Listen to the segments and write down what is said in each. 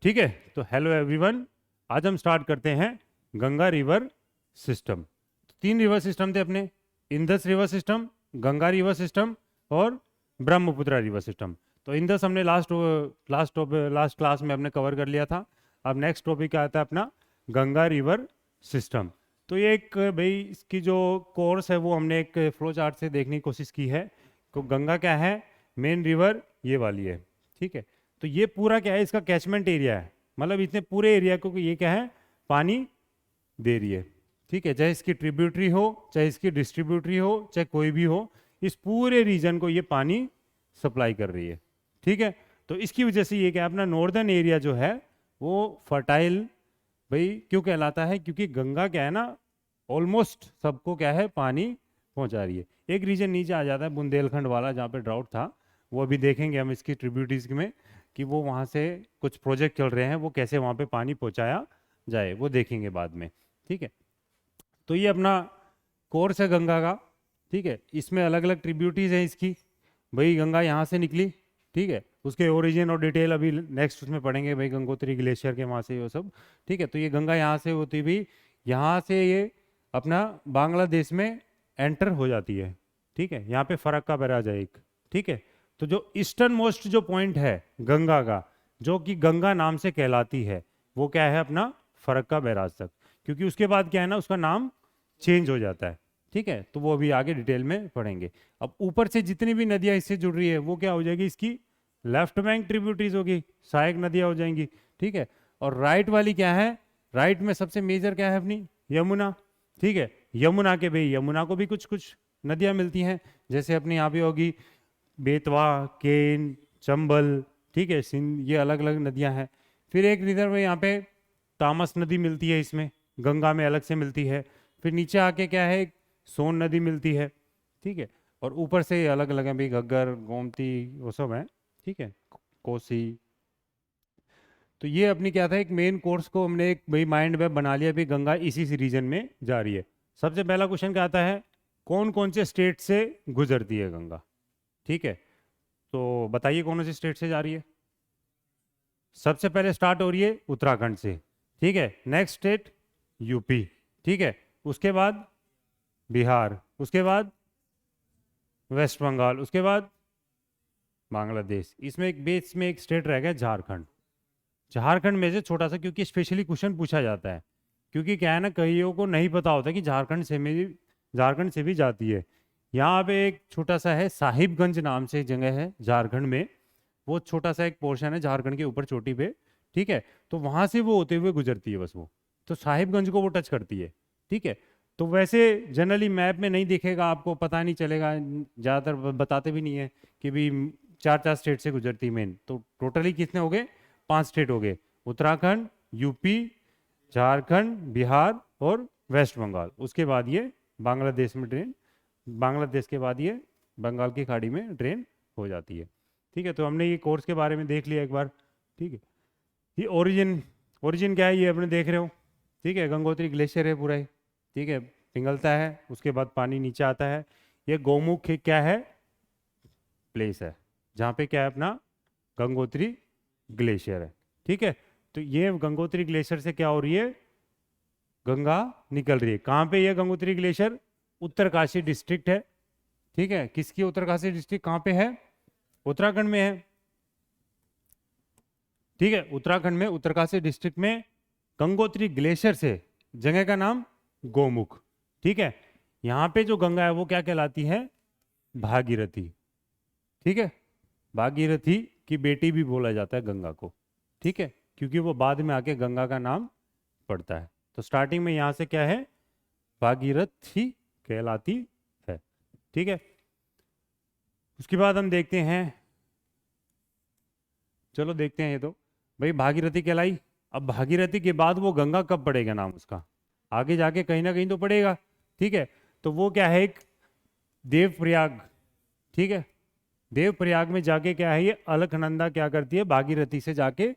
ठीक है, तो हेलो एवरीवन, आज हम स्टार्ट करते हैं गंगा रिवर सिस्टम। तीन रिवर सिस्टम थे अपने, Indus river system, Ganga river system और ब्रह्मपुत्र रिवर सिस्टम। तो इंदस हमने लास्ट क्लास में हमने कवर कर लिया था। अब नेक्स्ट टॉपिक आता है अपना गंगा रिवर सिस्टम। तो ये एक भाई इसकी जो कोर्स है वो हमने एक फ्लो चार्ट से देखने की कोशिश की है। तो गंगा क्या है, मेन रिवर ये वाली है, ठीक है। तो ये पूरा क्या है, इसका कैचमेंट एरिया है, मतलब इतने पूरे एरिया को ये क्या है, पानी दे रही है, ठीक है। चाहे इसकी ट्रिब्यूटरी हो, चाहे इसकी डिस्ट्रीब्यूटरी हो, चाहे कोई भी हो, इस पूरे रीजन को ये पानी सप्लाई कर रही है, ठीक है। तो इसकी वजह से ये क्या अपना नॉर्दर्न एरिया जो है वो फर्टाइल भाई क्यों कहलाता है, क्योंकि गंगा क्या है ना, ऑलमोस्ट सबको क्या है पानी पहुंचा रही है। एक रीजन नीचे आ जाता है बुंदेलखंड वाला, जहाँ पे ड्राउट था, वो अभी देखेंगे हम इसकी ट्रिब्यूटरीज में कि वो वहाँ से कुछ प्रोजेक्ट चल रहे हैं, वो कैसे वहाँ पे पानी पहुँचाया जाए वो देखेंगे बाद में, ठीक है। तो ये अपना कोर्स है गंगा का, ठीक है। इसमें अलग अलग ट्रिब्यूटरीज हैं इसकी, भाई गंगा यहाँ से निकली, ठीक है। उसके ओरिजिन और डिटेल अभी नेक्स्ट उसमें पढ़ेंगे, भाई गंगोत्री ग्लेशियर के वहाँ से वो सब, ठीक है। तो ये गंगा यहाँ से होती हुई यहाँ से ये अपना बांग्लादेश में एंटर हो जाती है, ठीक है। यहाँ पे फरक्का बैराज है एक, ठीक है। तो जो ईस्टर्न मोस्ट जो पॉइंट है गंगा का, जो कि गंगा नाम से कहलाती है, वो क्या है अपना फरक्का बैराज तक, क्योंकि उसके बाद क्या है ना, उसका नाम चेंज हो जाता है, ठीक है। तो वो अभी आगे डिटेल में पढ़ेंगे। अब ऊपर से जितनी भी नदियां इससे जुड़ रही है वो क्या हो जाएगी, इसकी लेफ्ट बैंक ट्रिब्यूटरीज होगी, सहायक नदियां हो जाएंगी, ठीक है। और राइट वाली क्या है, राइट में सबसे मेजर क्या है अपनी यमुना, ठीक है। यमुना के भाई यमुना को भी कुछ कुछ नदियां मिलती हैं, जैसे अपनी यहाँ पे होगी बेतवा, केन, चंबल, ठीक है, सिंध, ये अलग अलग नदियां हैं। फिर एक रिजर्व है यहाँ पे तामस नदी मिलती है, इसमें गंगा में अलग से मिलती है। फिर नीचे आके क्या है, सोन नदी मिलती है, ठीक है। और ऊपर से अलग अलग है भाई, घग्गर, गोमती, वो सब है, ठीक है, कोसी। तो ये अपनी क्या था, एक मेन कोर्स को हमने एक भाई माइंड मैप बना लिया, भाई गंगा इसी रीजन में जा रही है। सबसे पहला क्वेश्चन क्या आता है, कौन कौन से स्टेट से गुजरती है गंगा, ठीक है। तो बताइए कौन से स्टेट से जा रही है। सबसे पहले स्टार्ट हो रही है उत्तराखंड से, ठीक है। नेक्स्ट स्टेट यूपी, ठीक है। उसके बाद बिहार, उसके बाद वेस्ट बंगाल, उसके बाद बांग्लादेश। इसमें एक बेस में एक स्टेट रह गया झारखंड। झारखंड में से छोटा सा, क्योंकि स्पेशली क्वेश्चन पूछा जाता है, क्योंकि क्या है ना, कईयों को नहीं पता होता कि झारखंड से भी जाती है। यहाँ पे एक छोटा सा है, साहिबगंज नाम से एक जगह है झारखंड में, वो छोटा सा एक पोर्शन है झारखंड के ऊपर चोटी पे, ठीक है। तो वहां से वो होते हुए गुजरती है बस वो, तो साहिबगंज को वो टच करती है, ठीक है। तो वैसे जनरली मैप में नहीं दिखेगा, आपको पता नहीं चलेगा, ज़्यादातर बताते भी नहीं है कि भी चार चार स्टेट से गुजरती मेन। तो टोटली कितने हो गए, 5 स्टेट हो गए, उत्तराखंड, यूपी, झारखंड, बिहार और वेस्ट बंगाल। उसके बाद ये बांग्लादेश में ट्रेन, बांग्लादेश के बाद ये बंगाल की खाड़ी में ट्रेन हो जाती है, ठीक है। तो हमने ये कोर्स के बारे में देख लिया एक बार, ठीक है। ये ओरिजिन, ओरिजिन क्या है ये अपने देख रहे हो, ठीक है। गंगोत्री ग्लेशियर है पूरा ही, ठीक है, पिघलता है, उसके बाद पानी नीचे आता है। ये गौमुख क्या है, प्लेस है जहाँ पे क्या है अपना गंगोत्री ग्लेशियर है, ठीक है। तो ये गंगोत्री ग्लेशियर से क्या हो रही है, गंगा निकल रही है। कहाँ पे ये गंगोत्री ग्लेशियर, उत्तरकाशी डिस्ट्रिक्ट है, ठीक है। किसकी उत्तरकाशी डिस्ट्रिक्ट कहाँ पे है, उत्तराखंड में है, ठीक है। उत्तराखंड में उत्तरकाशी डिस्ट्रिक्ट में गंगोत्री ग्लेशियर से जगह का नाम गोमुख, ठीक है। यहाँ पे जो गंगा है वो क्या कहलाती है, भागीरथी, ठीक है। भागीरथी की बेटी भी बोला जाता है गंगा को, ठीक है, क्योंकि वो बाद में आके गंगा का नाम पड़ता है। तो स्टार्टिंग में यहाँ से क्या है, भागीरथी कहलाती है, ठीक है। उसके बाद हम देखते हैं, चलो देखते हैं, ये तो भाई भागीरथी कहलाई। अब भागीरथी के बाद वो गंगा कब पड़ेगा नाम उसका, आगे जाके कहीं ना कहीं तो पड़ेगा, ठीक है। तो वो क्या है, एक देवप्रयाग, ठीक है। देवप्रयाग में जाके क्या है, ये अलकनंदा क्या करती है, भागीरथी से जाके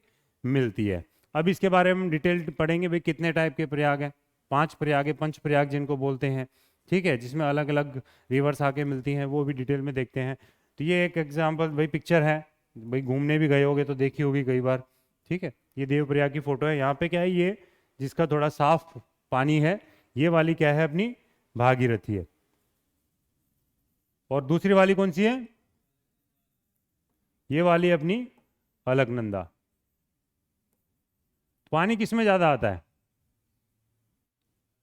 मिलती है। अब इसके बारे में डिटेल पढ़ेंगे, भाई कितने टाइप के प्रयाग हैं, 5 प्रयाग है, पंच प्रयाग जिनको बोलते हैं, ठीक है, जिसमें अलग अलग रिवर्स आके मिलती हैं, वो भी डिटेल में देखते हैं। तो ये एक एग्जाम्पल भाई पिक्चर है, भाई घूमने भी गए होगे तो देखी होगी कई बार, ठीक है, ये देवप्रयाग की फोटो है। यहाँ पे क्या है, ये जिसका थोड़ा साफ पानी है, ये वाली क्या है अपनी भागीरथी है। और दूसरी वाली कौन सी है, ये वाली अपनी अलकनंदा। पानी किस में ज्यादा आता है,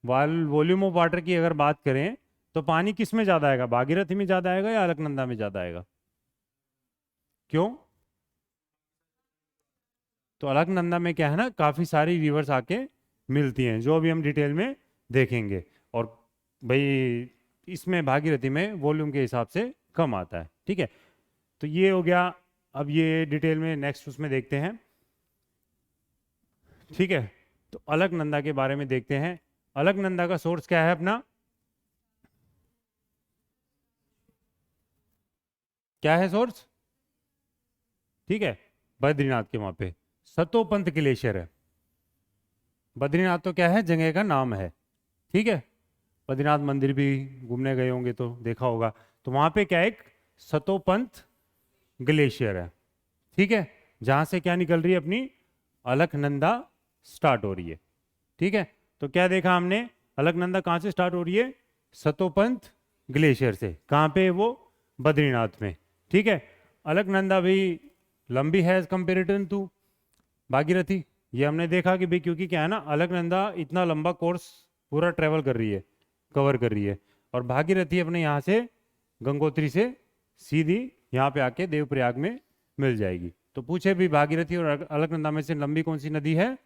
वॉल्यूम ऑफ वाटर की अगर बात करें तो पानी किस में ज्यादा आएगा, भागीरथी में ज्यादा आएगा या अलकनंदा में ज्यादा आएगा? क्यों? तो अलकनंदा में क्या है ना, काफी सारी रिवर्स आके मिलती हैं, जो अभी हम डिटेल में देखेंगे। और भाई इसमें भागीरथी में वॉल्यूम के हिसाब से कम आता है। ठीक है, तो ये हो गया। अब ये डिटेल में नेक्स्ट उसमें देखते हैं। ठीक है, तो अलकनंदा के बारे में देखते हैं। अलकनंदा का सोर्स क्या है अपना, क्या है सोर्स? ठीक है, बद्रीनाथ के वहां पे सतोपंथ ग्लेशियर है। बद्रीनाथ तो क्या है, जगह का नाम है। ठीक है, बद्रीनाथ मंदिर भी घूमने गए होंगे तो देखा होगा। तो वहां पे क्या एक सतोपंथ ग्लेशियर है। ठीक है, जहां से क्या निकल रही है, अपनी अलकनंदा स्टार्ट हो रही है। ठीक है, तो क्या देखा हमने, अलकनंदा कहां से स्टार्ट हो रही है, सतोपंथ ग्लेशियर से। कहां पे वो, बद्रीनाथ में। ठीक है, अलकनंदा भी लंबी है एज कंपेरेटिव टू भागीरथी। ये हमने देखा कि भाई क्योंकि क्या है ना, अलकनंदा इतना लंबा कोर्स पूरा ट्रेवल कर रही है, कवर कर रही है। और भागीरथी अपने यहाँ से गंगोत्री से सीधी यहाँ पे आके देवप्रयाग में मिल जाएगी। तो पूछे भी भागीरथी और अलकनंदा में से लंबी कौन सी नदी है,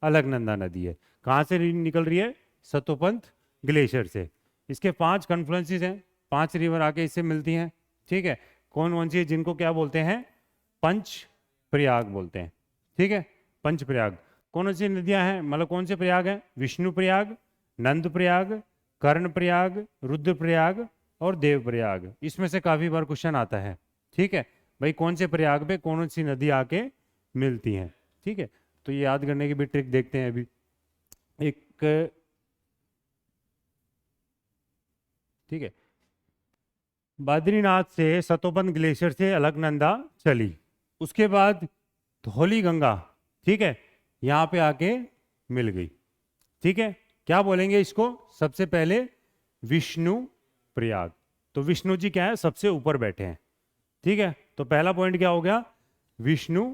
अलकनंदा नदी है। कहाँ से निकल रही है, सतोपंथ ग्लेशियर से। इसके 5 कन्फ्लुएंसेस हैं, 5 रिवर आके इससे मिलती हैं। ठीक है, कौन कौन सी है, जिनको क्या बोलते हैं, पंच प्रयाग बोलते हैं। ठीक है, पंच प्रयाग कौन सी नदियां हैं, मतलब कौन से प्रयाग हैं, विष्णु प्रयाग, नंद प्रयाग, कर्ण प्रयाग, रुद्र प्रयाग और देव प्रयाग। इसमें से काफी बार क्वेश्चन आता है। ठीक है, भाई कौन से प्रयाग पे कौन सी नदी आके मिलती हैं। ठीक है, तो ये याद करने की भी ट्रिक देखते हैं अभी। एक ठीक है, बद्रीनाथ से सतोपंथ ग्लेशियर से अलकनंदा चली, उसके बाद धौली गंगा, ठीक है, यहाँ पे आके मिल गई। ठीक है, क्या बोलेंगे इसको, सबसे पहले विष्णु प्रयाग। तो विष्णु जी क्या है, सबसे ऊपर बैठे हैं। ठीक है, तो पहला पॉइंट क्या हो गया, विष्णु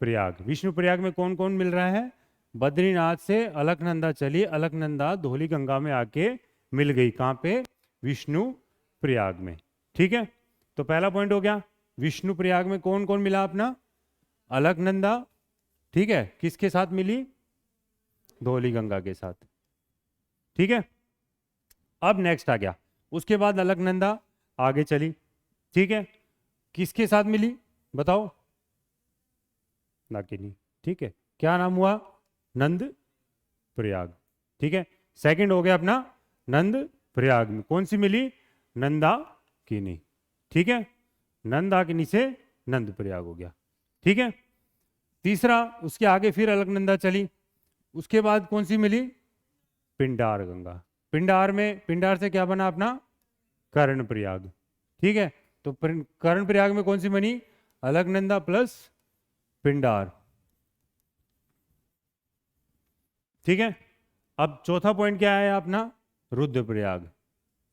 प्रयाग। विष्णु प्रयाग में कौन कौन मिल रहा है, बद्रीनाथ से अलकनंदा चली, अलकनंदा धौली गंगा में आके मिल गई। कहाँ पे, विष्णु प्रयाग में। ठीक है, तो पहला पॉइंट हो गया, विष्णु प्रयाग में कौन कौन मिला अपना, अलकनंदा। ठीक है, किसके साथ मिली, धौली गंगा के साथ। ठीक है, अब नेक्स्ट आ गया, उसके बाद अलकनंदा आगे चली। ठीक है, किसके साथ मिली बताओ, नाकिनी। ठीक है, क्या नाम हुआ, नंद प्रयाग। ठीक है, सेकंड हो गया अपना नंद प्रयाग में कौन सी मिली, नंदाकिनी। ठीक है, नंदाकिनी से नंद प्रयाग हो गया। ठीक है, तीसरा उसके आगे फिर अलकनंदा चली, उसके बाद कौन सी मिली, पिंडार गंगा। पिंडार में, पिंडार से क्या बना अपना, कर्ण प्रयाग। ठीक है, तो कर्ण प्रयाग में कौन सी बनी, अलकनंदा प्लस पिंडार। ठीक है, अब चौथा पॉइंट क्या है अपना, रुद्रप्रयाग।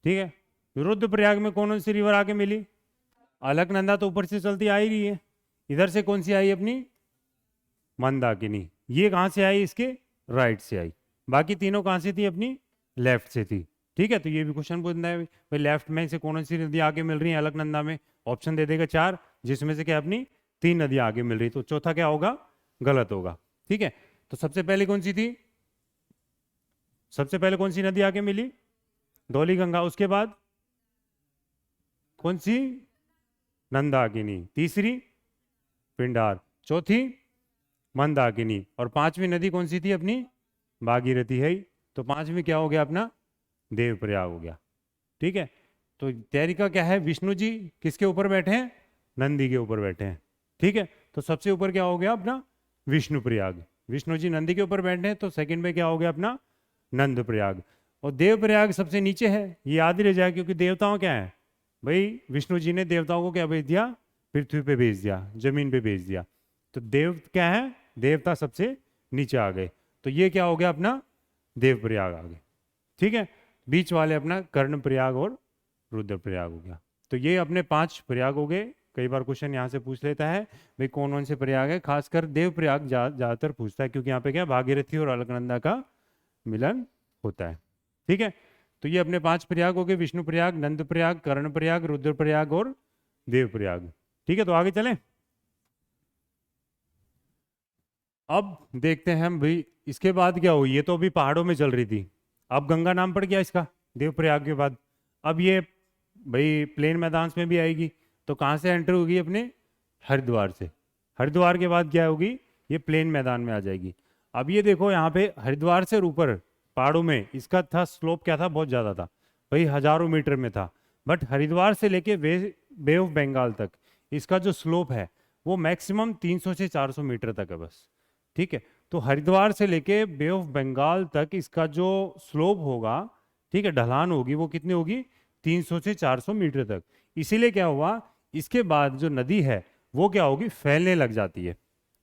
ठीक है, रुद्रप्रयाग में कौन सी रिवर आके मिली, अलकनंदा तो ऊपर से चलती आ ही रही है, इधर से कौन सी आई अपनी, मंदाकिनी। ये कहां से आई, इसके राइट से आई, बाकी तीनों कहां से थी, अपनी लेफ्ट से थी। ठीक है, तो ये भी क्वेश्चन पूछना है भाई लेफ्ट में से कौन सी नदी आगे मिल रही है अलकनंदा में, ऑप्शन दे देगा 4, जिसमें से क्या अपनी 3 नदियां आगे मिल रही, तो चौथा क्या होगा, गलत होगा। ठीक है, तो सबसे पहले कौन सी थी, सबसे पहले कौन सी नदी आगे मिली, धौली गंगा, उसके बाद कौन सी, नंदाकिनी, तीसरी पिंडार, चौथी मंदाकिनी, और पांचवी नदी कौन सी थी अपनी, भागीरथी है। तो पांचवी क्या हो गया अपना, देवप्रयाग हो गया। ठीक है, तो तैयारी का क्या है, विष्णु जी किसके ऊपर बैठे हैं, नंदी के ऊपर बैठे हैं। ठीक है, तो सबसे ऊपर क्या हो गया अपना, विष्णु प्रयाग। विष्णु जी नंदी के ऊपर बैठे हैं, तो सेकंड में क्या हो गया अपना, नंद प्रयाग। और देवप्रयाग सबसे नीचे है, ये याद ही रह जाए, क्योंकि देवताओं क्या है भाई, विष्णु जी ने देवताओं को क्या भेज दिया, पृथ्वी पे भेज दिया, जमीन पे भेज दिया। तो देव क्या है, देवता सबसे नीचे आ गए, तो ये क्या हो गया अपना देवप्रयाग आ गए। ठीक है, बीच वाले अपना कर्णप्रयाग और रुद्रप्रयाग हो गया। तो ये अपने 5 प्रयाग हो गए। कई बार क्वेश्चन यहाँ से पूछ लेता है भाई कौन कौन से प्रयाग है, खासकर देवप्रयाग ज्यादातर पूछता है, क्योंकि यहाँ पे क्या भागीरथी और अलकनंदा का मिलन होता है। ठीक है, तो ये अपने 5 प्रयाग हो गए, विष्णु प्रयाग, नंद प्रयाग, कर्ण प्रयाग, रुद्र प्रयाग और देव प्रयाग। ठीक है, तो आगे चलें। अब देखते हैं हम भाई इसके बाद क्या हुई। ये तो अभी पहाड़ों में चल रही थी, अब गंगा नाम पड़ गया इसका देवप्रयाग के बाद। अब ये भाई प्लेन मैदान में भी आएगी, तो कहाँ से एंटर होगी अपने हरिद्वार से। हरिद्वार के बाद क्या होगी, ये प्लेन मैदान में आ जाएगी। अब ये देखो यहाँ पे हरिद्वार से ऊपर पहाड़ों में इसका था स्लोप क्या था, बहुत ज़्यादा था भाई, हजारों मीटर में था। बट हरिद्वार से लेके बे ऑफ बंगाल तक इसका जो स्लोप है वो मैक्सिमम 300 से 400 मीटर तक है बस। ठीक है, तो हरिद्वार से लेके बे ऑफ बंगाल तक इसका जो स्लोप होगा, ठीक है, ढलान होगी, वो कितनी होगी 300 से 400 मीटर तक। इसीलिए क्या हुआ, इसके बाद जो नदी है वो क्या होगी, फैलने लग जाती है,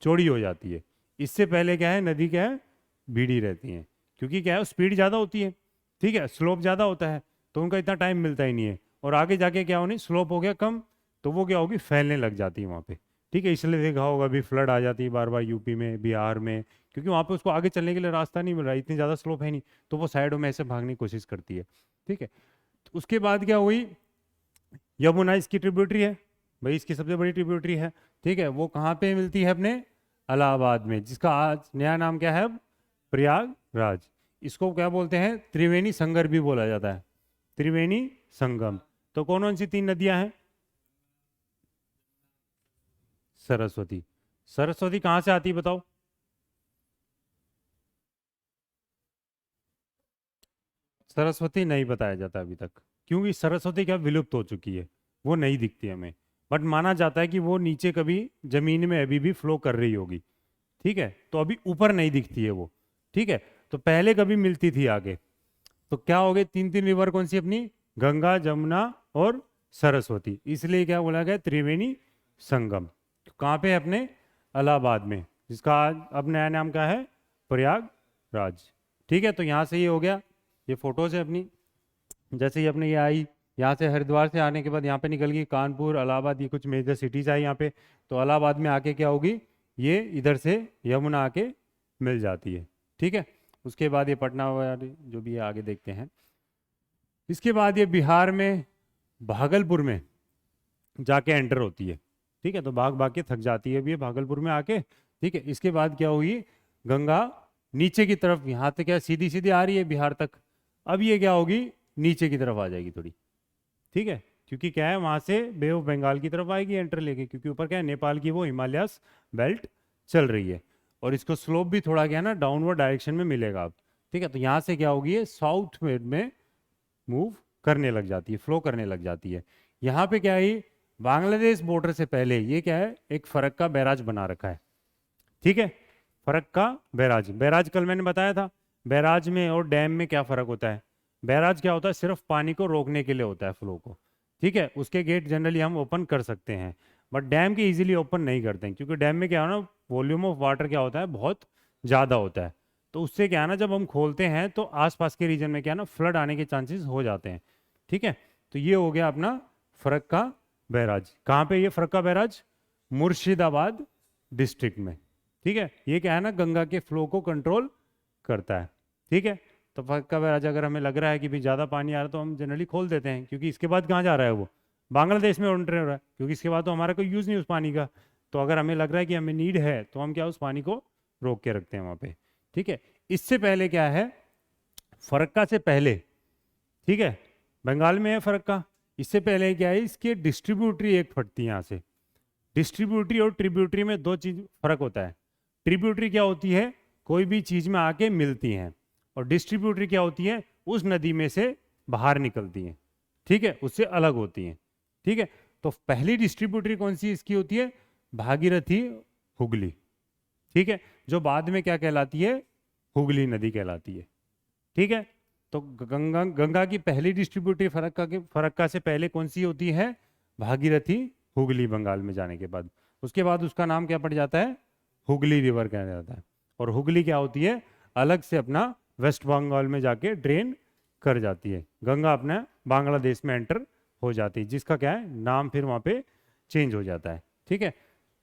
चौड़ी हो जाती है। इससे पहले क्या है, नदी क्या है, भीड़ी रहती है, क्योंकि क्या है स्पीड ज़्यादा होती है। ठीक है, स्लोप ज़्यादा होता है तो उनका इतना टाइम मिलता ही नहीं है, और आगे जाके क्या होनी, स्लोप हो गया कम, तो वो क्या होगी, फैलने लग जाती है वहाँ पे। ठीक है, इसलिए देखा होगा अभी फ्लड आ जाती है बार बार यूपी में, बिहार में, क्योंकि वहाँ पे उसको आगे चलने के लिए रास्ता नहीं मिल रहा, इतनी ज़्यादा स्लोप है नहीं, तो वो साइडों में ऐसे भागने की कोशिश करती है। ठीक है, तो उसके बाद क्या हुई, यमुना इसकी ट्रिब्यूटरी है भाई, इसकी सबसे बड़ी ट्रिब्यूटरी है। ठीक है, वो कहाँ पे मिलती है, अपने इलाहाबाद में, जिसका आज नया नाम क्या है, प्रयागराज। इसको क्या बोलते हैं, त्रिवेणी संगर भी बोला जाता है, त्रिवेणी संगम। तो कौन कौन सी 3 नदियां हैं, सरस्वती। सरस्वती कहाँ से आती है बताओ, सरस्वती नहीं बताया जाता अभी तक, क्योंकि सरस्वती क्या विलुप्त हो चुकी है, वो नहीं दिखती हमें। बट माना जाता है कि वो नीचे कभी जमीन में अभी भी फ्लो कर रही होगी। ठीक है, तो अभी ऊपर नहीं दिखती है वो। ठीक है, तो पहले कभी मिलती थी आगे। तो क्या हो गए, 3 रिवर कौन सी अपनी, गंगा, जमुना और सरस्वती, इसलिए क्या बोला गया, त्रिवेणी संगम। तो कहाँ पे है, अपने इलाहाबाद में, जिसका आज अब नया नाम क्या है, प्रयागराज। ठीक है, तो यहाँ से ये हो गया, ये फोटोज है अपनी, जैसे ही अपने ये आई, यहाँ से हरिद्वार से आने के बाद यहाँ पे निकल गई कानपुर, इलाहाबाद, ये कुछ मेजर सिटीज आई यहाँ पे। तो इलाहाबाद में आके क्या होगी, ये इधर से यमुना आके मिल जाती है। ठीक है, उसके बाद ये पटना वाली जो भी है आगे देखते हैं। इसके बाद ये बिहार में भागलपुर में जाके एंटर होती है। ठीक है, तो भाग भाग के थक जाती है भी भागलपुर में आके। ठीक है, इसके बाद क्या हुई, गंगा नीचे की तरफ, यहाँ तक क्या सीधी सीधी आ रही है बिहार तक, अब ये क्या होगी, नीचे की तरफ आ जाएगी थोड़ी। ठीक है, क्योंकि क्या है वहां से बे ऑफ बंगाल की तरफ आएगी एंटर लेके, क्योंकि ऊपर क्या है नेपाल की वो हिमालयस बेल्ट चल रही है, और इसको स्लोप भी थोड़ा क्या है ना डाउनवर्ड डायरेक्शन में मिलेगा अब। ठीक है, तो यहाँ से क्या होगी, ये साउथ में मूव करने लग जाती है, फ्लो करने लग जाती है। यहाँ पे क्या है, बांग्लादेश बॉर्डर से पहले ये क्या है, एक फरक्का बैराज बना रखा है। ठीक है, फरक्का बैराज, बैराज कल मैंने बताया था, बैराज में और डैम में क्या फर्क होता है। बैराज क्या होता है, सिर्फ पानी को रोकने के लिए होता है, फ्लो को। ठीक है, उसके गेट जनरली हम ओपन कर सकते हैं, बट डैम के इजीली ओपन नहीं करते हैं, क्योंकि डैम में क्या है ना, वॉल्यूम ऑफ वाटर क्या होता है, बहुत ज़्यादा होता है। तो उससे क्या है ना, जब हम खोलते हैं तो आसपास के रीजन में क्या है ना, फ्लड आने के चांसेस हो जाते हैं। ठीक है, तो ये हो गया अपना फरक्का बैराज। कहाँ पे ये फरक्का बैराज, मुर्शिदाबाद डिस्ट्रिक्ट में। ठीक है, ये क्या है ना, गंगा के फ्लो को कंट्रोल करता है। ठीक है, तो फरक्का बैराज अगर हमें लग रहा है कि भी ज़्यादा पानी आ रहा है तो हम जनरली खोल देते हैं, क्योंकि इसके बाद कहाँ जा रहा है वो, बांग्लादेश में एंटर हो रहा है, क्योंकि इसके बाद तो हमारा कोई यूज़ नहीं उस पानी का। तो अगर हमें लग रहा है कि हमें नीड है तो हम क्या उस पानी को रोक के रखते हैं वहाँ पे। ठीक है, इससे पहले क्या है, फरक्का से पहले, ठीक है, बंगाल में है फरक्का, इससे पहले क्या है, इसके डिस्ट्रीब्यूटरी एक फटती है यहाँ से। डिस्ट्रीब्यूटरी और ट्रिब्यूटरी में 2 चीज फर्क होता है। ट्रिब्यूटरी क्या होती है, कोई भी चीज में आके मिलती हैं, और डिस्ट्रीब्यूटरी क्या होती है, उस नदी में से बाहर निकलती हैं। ठीक है, उससे अलग होती हैं। ठीक है, तो पहली डिस्ट्रीब्यूटरी कौन सी इसकी होती है, भागीरथी हुगली। ठीक है, जो बाद में क्या कहलाती है, हुगली नदी कहलाती है। ठीक है, तो गंगा की पहली डिस्ट्रीब्यूटरी फरक्का से पहले कौन सी होती है, भागीरथी हुगली, बंगाल में जाने के बाद। उसके बाद उसका नाम क्या पड़ जाता है, हुगली रिवर कहा जाता है। और हुगली क्या होती है, अलग से अपना वेस्ट बंगाल में जाके ड्रेन कर जाती है। गंगा अपना बांग्लादेश में एंटर हो जाती है, जिसका क्या है नाम फिर वहाँ पे चेंज हो जाता है। ठीक है,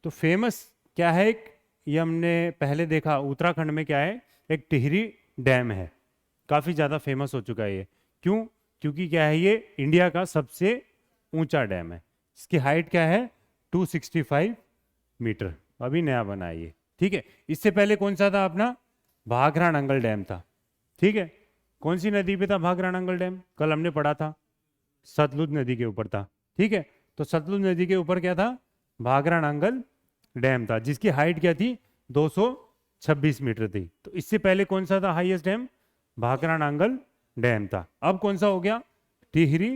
तो फेमस क्या है, एक ये हमने पहले देखा उत्तराखंड में क्या है, एक टिहरी डैम है, काफ़ी ज़्यादा फेमस हो चुका है ये। क्यों? क्योंकि क्या है, ये इंडिया का सबसे ऊंचा डैम है। इसकी हाइट क्या है, 265 मीटर, अभी नया बना है ये। ठीक है, इससे पहले कौन सा था अपना, भाखड़ा नंगल डैम था। ठीक है, कौन सी नदी पे था भाखड़ा नंगल डैम, कल हमने पढ़ा था, सतलुज नदी के ऊपर था। ठीक है, तो सतलुज नदी के ऊपर क्या था, भाखड़ा नंगल डैम था, जिसकी हाइट क्या थी, 226 मीटर थी। तो इससे पहले कौन सा था highest dam, Bhakra Nangal dam था। अब कौन सा हो गया, टिहरी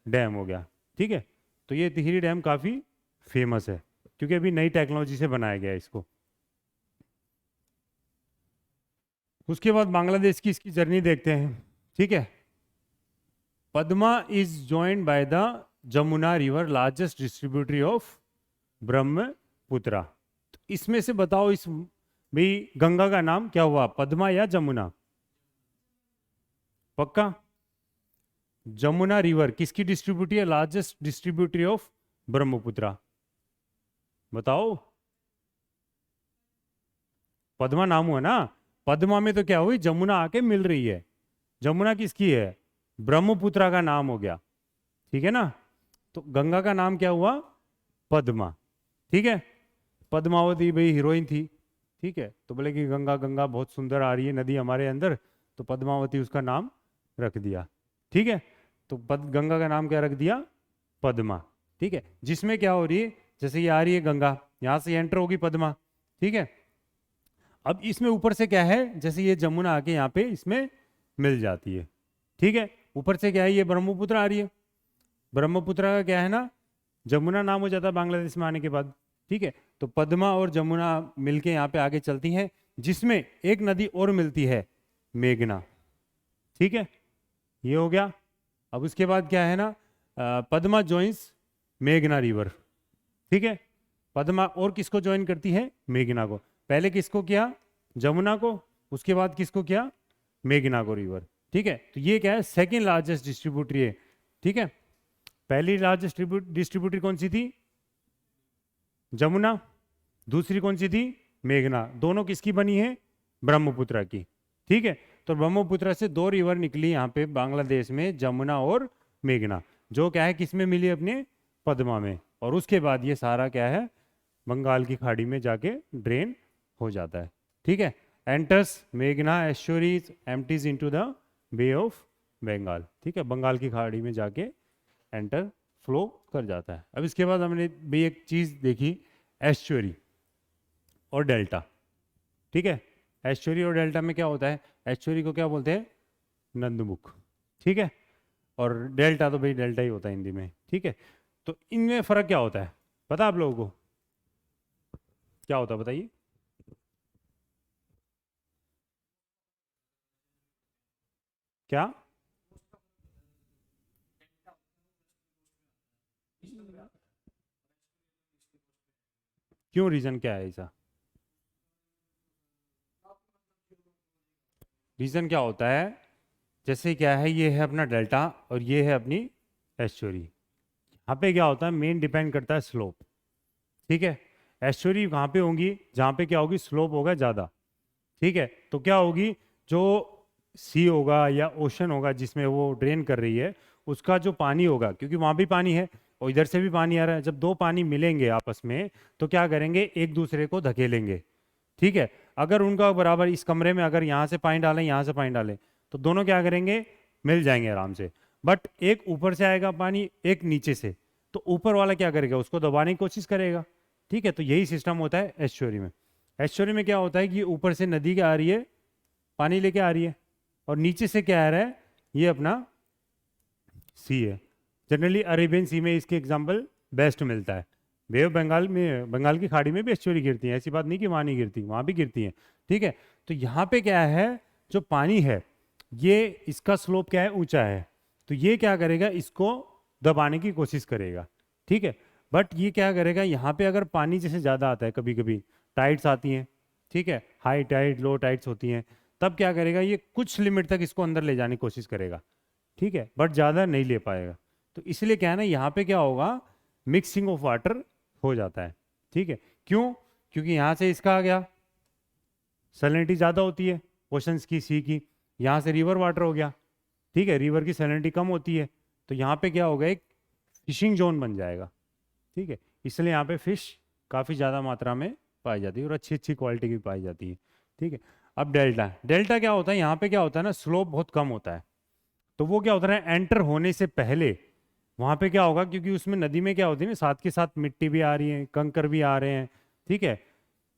डैम हो गया। ठीक है, तो ये टिहरी डैम काफी फेमस है, क्योंकि अभी नई टेक्नोलॉजी से बनाया गया है इसको। उसके बाद बांग्लादेश की इसकी जर्नी देखते हैं। ठीक है, Padma is joined by the Jamuna river, largest distributary of Brahmaputra. तो इसमें से बताओ, इस भाई गंगा का नाम क्या हुआ, पद्मा या जमुना? पक्का? जमुना रिवर किसकी डिस्ट्रीब्यूटरी है, लार्जेस्ट डिस्ट्रीब्यूटरी ऑफ ब्रह्मपुत्रा? बताओ। पद्मा नाम हुआ ना, पद्मा में तो क्या हुई, जमुना आके मिल रही है। जमुना किसकी है, ब्रह्मपुत्रा का नाम हो गया। ठीक है ना, तो गंगा का नाम क्या हुआ, पद्मा। ठीक है, पद्मावती भाई हीरोइन थी। ठीक है, तो बोले कि गंगा गंगा बहुत सुंदर आ रही है नदी हमारे अंदर, तो पद्मावती उसका नाम रख दिया। ठीक है, तो गंगा का नाम क्या रख दिया, पद्मा। ठीक है, जिसमें क्या हो रही है, जैसे ये आ रही है गंगा, यहां से एंटर होगी पद्मा। ठीक है, अब इसमें ऊपर से क्या है, जैसे ये जमुना आके यहाँ पे इसमें मिल जाती है। ठीक है, ऊपर से क्या है, ये ब्रह्मपुत्र आ रही है। ब्रह्मपुत्र का क्या है ना, जमुना नाम हो जाता है बांग्लादेश में आने के बाद। ठीक है, तो पद्मा और जमुना मिलके यहाँ पे आगे चलती हैं, जिसमें एक नदी और मिलती है, मेघना। ठीक है, ये हो गया। अब उसके बाद क्या है ना, पद्मा जॉइंस मेघना रिवर। ठीक है, पद्मा और किसको ज्वाइन करती है, मेघना को। पहले किसको किया, जमुना को, उसके बाद किसको किया, मेघना को रिवर। ठीक है, तो ये क्या है, सेकेंड लार्जेस्ट डिस्ट्रीब्यूटरी है। ठीक है, पहली लार्जेस्ट डिस्ट्रीब्यूटरी कौन सी थी, जमुना, दूसरी कौन सी थी, मेघना। दोनों किसकी बनी है, ब्रह्मपुत्र की। ठीक है, तो ब्रह्मपुत्र से दो रिवर निकली यहाँ पे बांग्लादेश में, जमुना और मेघना, जो क्या है किसमें मिली, अपने पद्मा में। और उसके बाद ये सारा क्या है, बंगाल की खाड़ी में जाके ड्रेन हो जाता है। ठीक है, एंटर्स मेघना estuaries empties into the Bay of Bengal. ठीक है, बंगाल की खाड़ी में जाके एंटर फ्लो कर जाता है। अब इसके बाद हमने भी एक चीज देखी, एस्चुरी और डेल्टा। ठीक है, एस्चुरी और डेल्टा में क्या होता है, एस्चुरी को क्या बोलते हैं, नंदमुख। ठीक है, और डेल्टा तो भाई डेल्टा ही होता है हिंदी में। ठीक है, तो इनमें फर्क क्या होता है, पता आप लोगों को क्या होता है, बताइए। क्या? क्यों, रीजन क्या है ऐसा? रीजन क्या होता है, जैसे क्या है, ये है अपना डेल्टा और ये है अपनी एस्चुरी। यहाँ पे क्या होता है, मेन डिपेंड करता है स्लोप। ठीक है, एस्चुरी कहाँ पे होंगी, जहाँ पे क्या होगी, स्लोप होगा ज़्यादा। ठीक है, तो क्या होगी, जो सी होगा या ओशन होगा जिसमें वो ड्रेन कर रही है, उसका जो पानी होगा, क्योंकि वहाँ भी पानी है और इधर से भी पानी आ रहा है, जब दो पानी मिलेंगे आपस में तो क्या करेंगे, एक दूसरे को धकेलेंगे। ठीक है, अगर उनका बराबर इस कमरे में अगर यहाँ से पानी डालें, यहाँ से पानी डालें, तो दोनों क्या करेंगे, मिल जाएंगे आराम से। बट एक ऊपर से आएगा पानी, एक नीचे से, तो ऊपर वाला क्या करेगा, उसको दबाने की कोशिश करेगा। ठीक है, तो यही सिस्टम होता है एस्चुरी में। एस्चुरी में क्या होता है कि ऊपर से नदी क्या आ रही है, पानी लेके आ रही है, और नीचे से क्या आ रहा है, ये अपना सी है। जनरली अरेबियन सी में इसके एग्जाम्पल बेस्ट मिलता है। बे ऑफ बंगाल में, बंगाल की खाड़ी में भी एस्चुरी गिरती है, ऐसी बात नहीं कि वहाँ नहीं गिरती, वहाँ भी गिरती हैं। ठीक है, तो यहाँ पे क्या है, जो पानी है ये, इसका स्लोप क्या है, ऊंचा है, तो ये क्या करेगा, इसको दबाने की कोशिश करेगा। ठीक है, बट ये क्या करेगा, यहाँ पे अगर पानी जैसे ज़्यादा आता है कभी कभी, टाइड्स आती हैं, ठीक है, हाई टाइड लो टाइड्स होती हैं, तब क्या करेगा ये कुछ लिमिट तक इसको अंदर ले जाने की कोशिश करेगा, ठीक है, बट ज़्यादा नहीं ले पाएगा। तो इसलिए क्या है ना, यहाँ पे क्या होगा, मिक्सिंग ऑफ वाटर हो जाता है, ठीक है। क्यों? क्योंकि यहाँ से इसका आ गया, सैलिनिटी ज़्यादा होती है ओशंस की, सी की, यहाँ से रिवर वाटर हो गया, ठीक है, रिवर की सैलिनिटी कम होती है, तो यहाँ पे क्या होगा, एक फिशिंग जोन बन जाएगा, ठीक है। इसलिए यहाँ पे फिश काफ़ी ज़्यादा मात्रा में पाई जाती है और अच्छी अच्छी क्वालिटी की पाई जाती है, ठीक है। अब डेल्टा, डेल्टा क्या होता है, यहाँ पे क्या होता है ना, स्लोप बहुत कम होता है, तो वो क्या होता है, एंटर होने से पहले वहाँ पे क्या होगा, क्योंकि उसमें नदी में क्या होती है ना, साथ के साथ मिट्टी भी आ रही है, कंकर भी आ रहे हैं, ठीक है,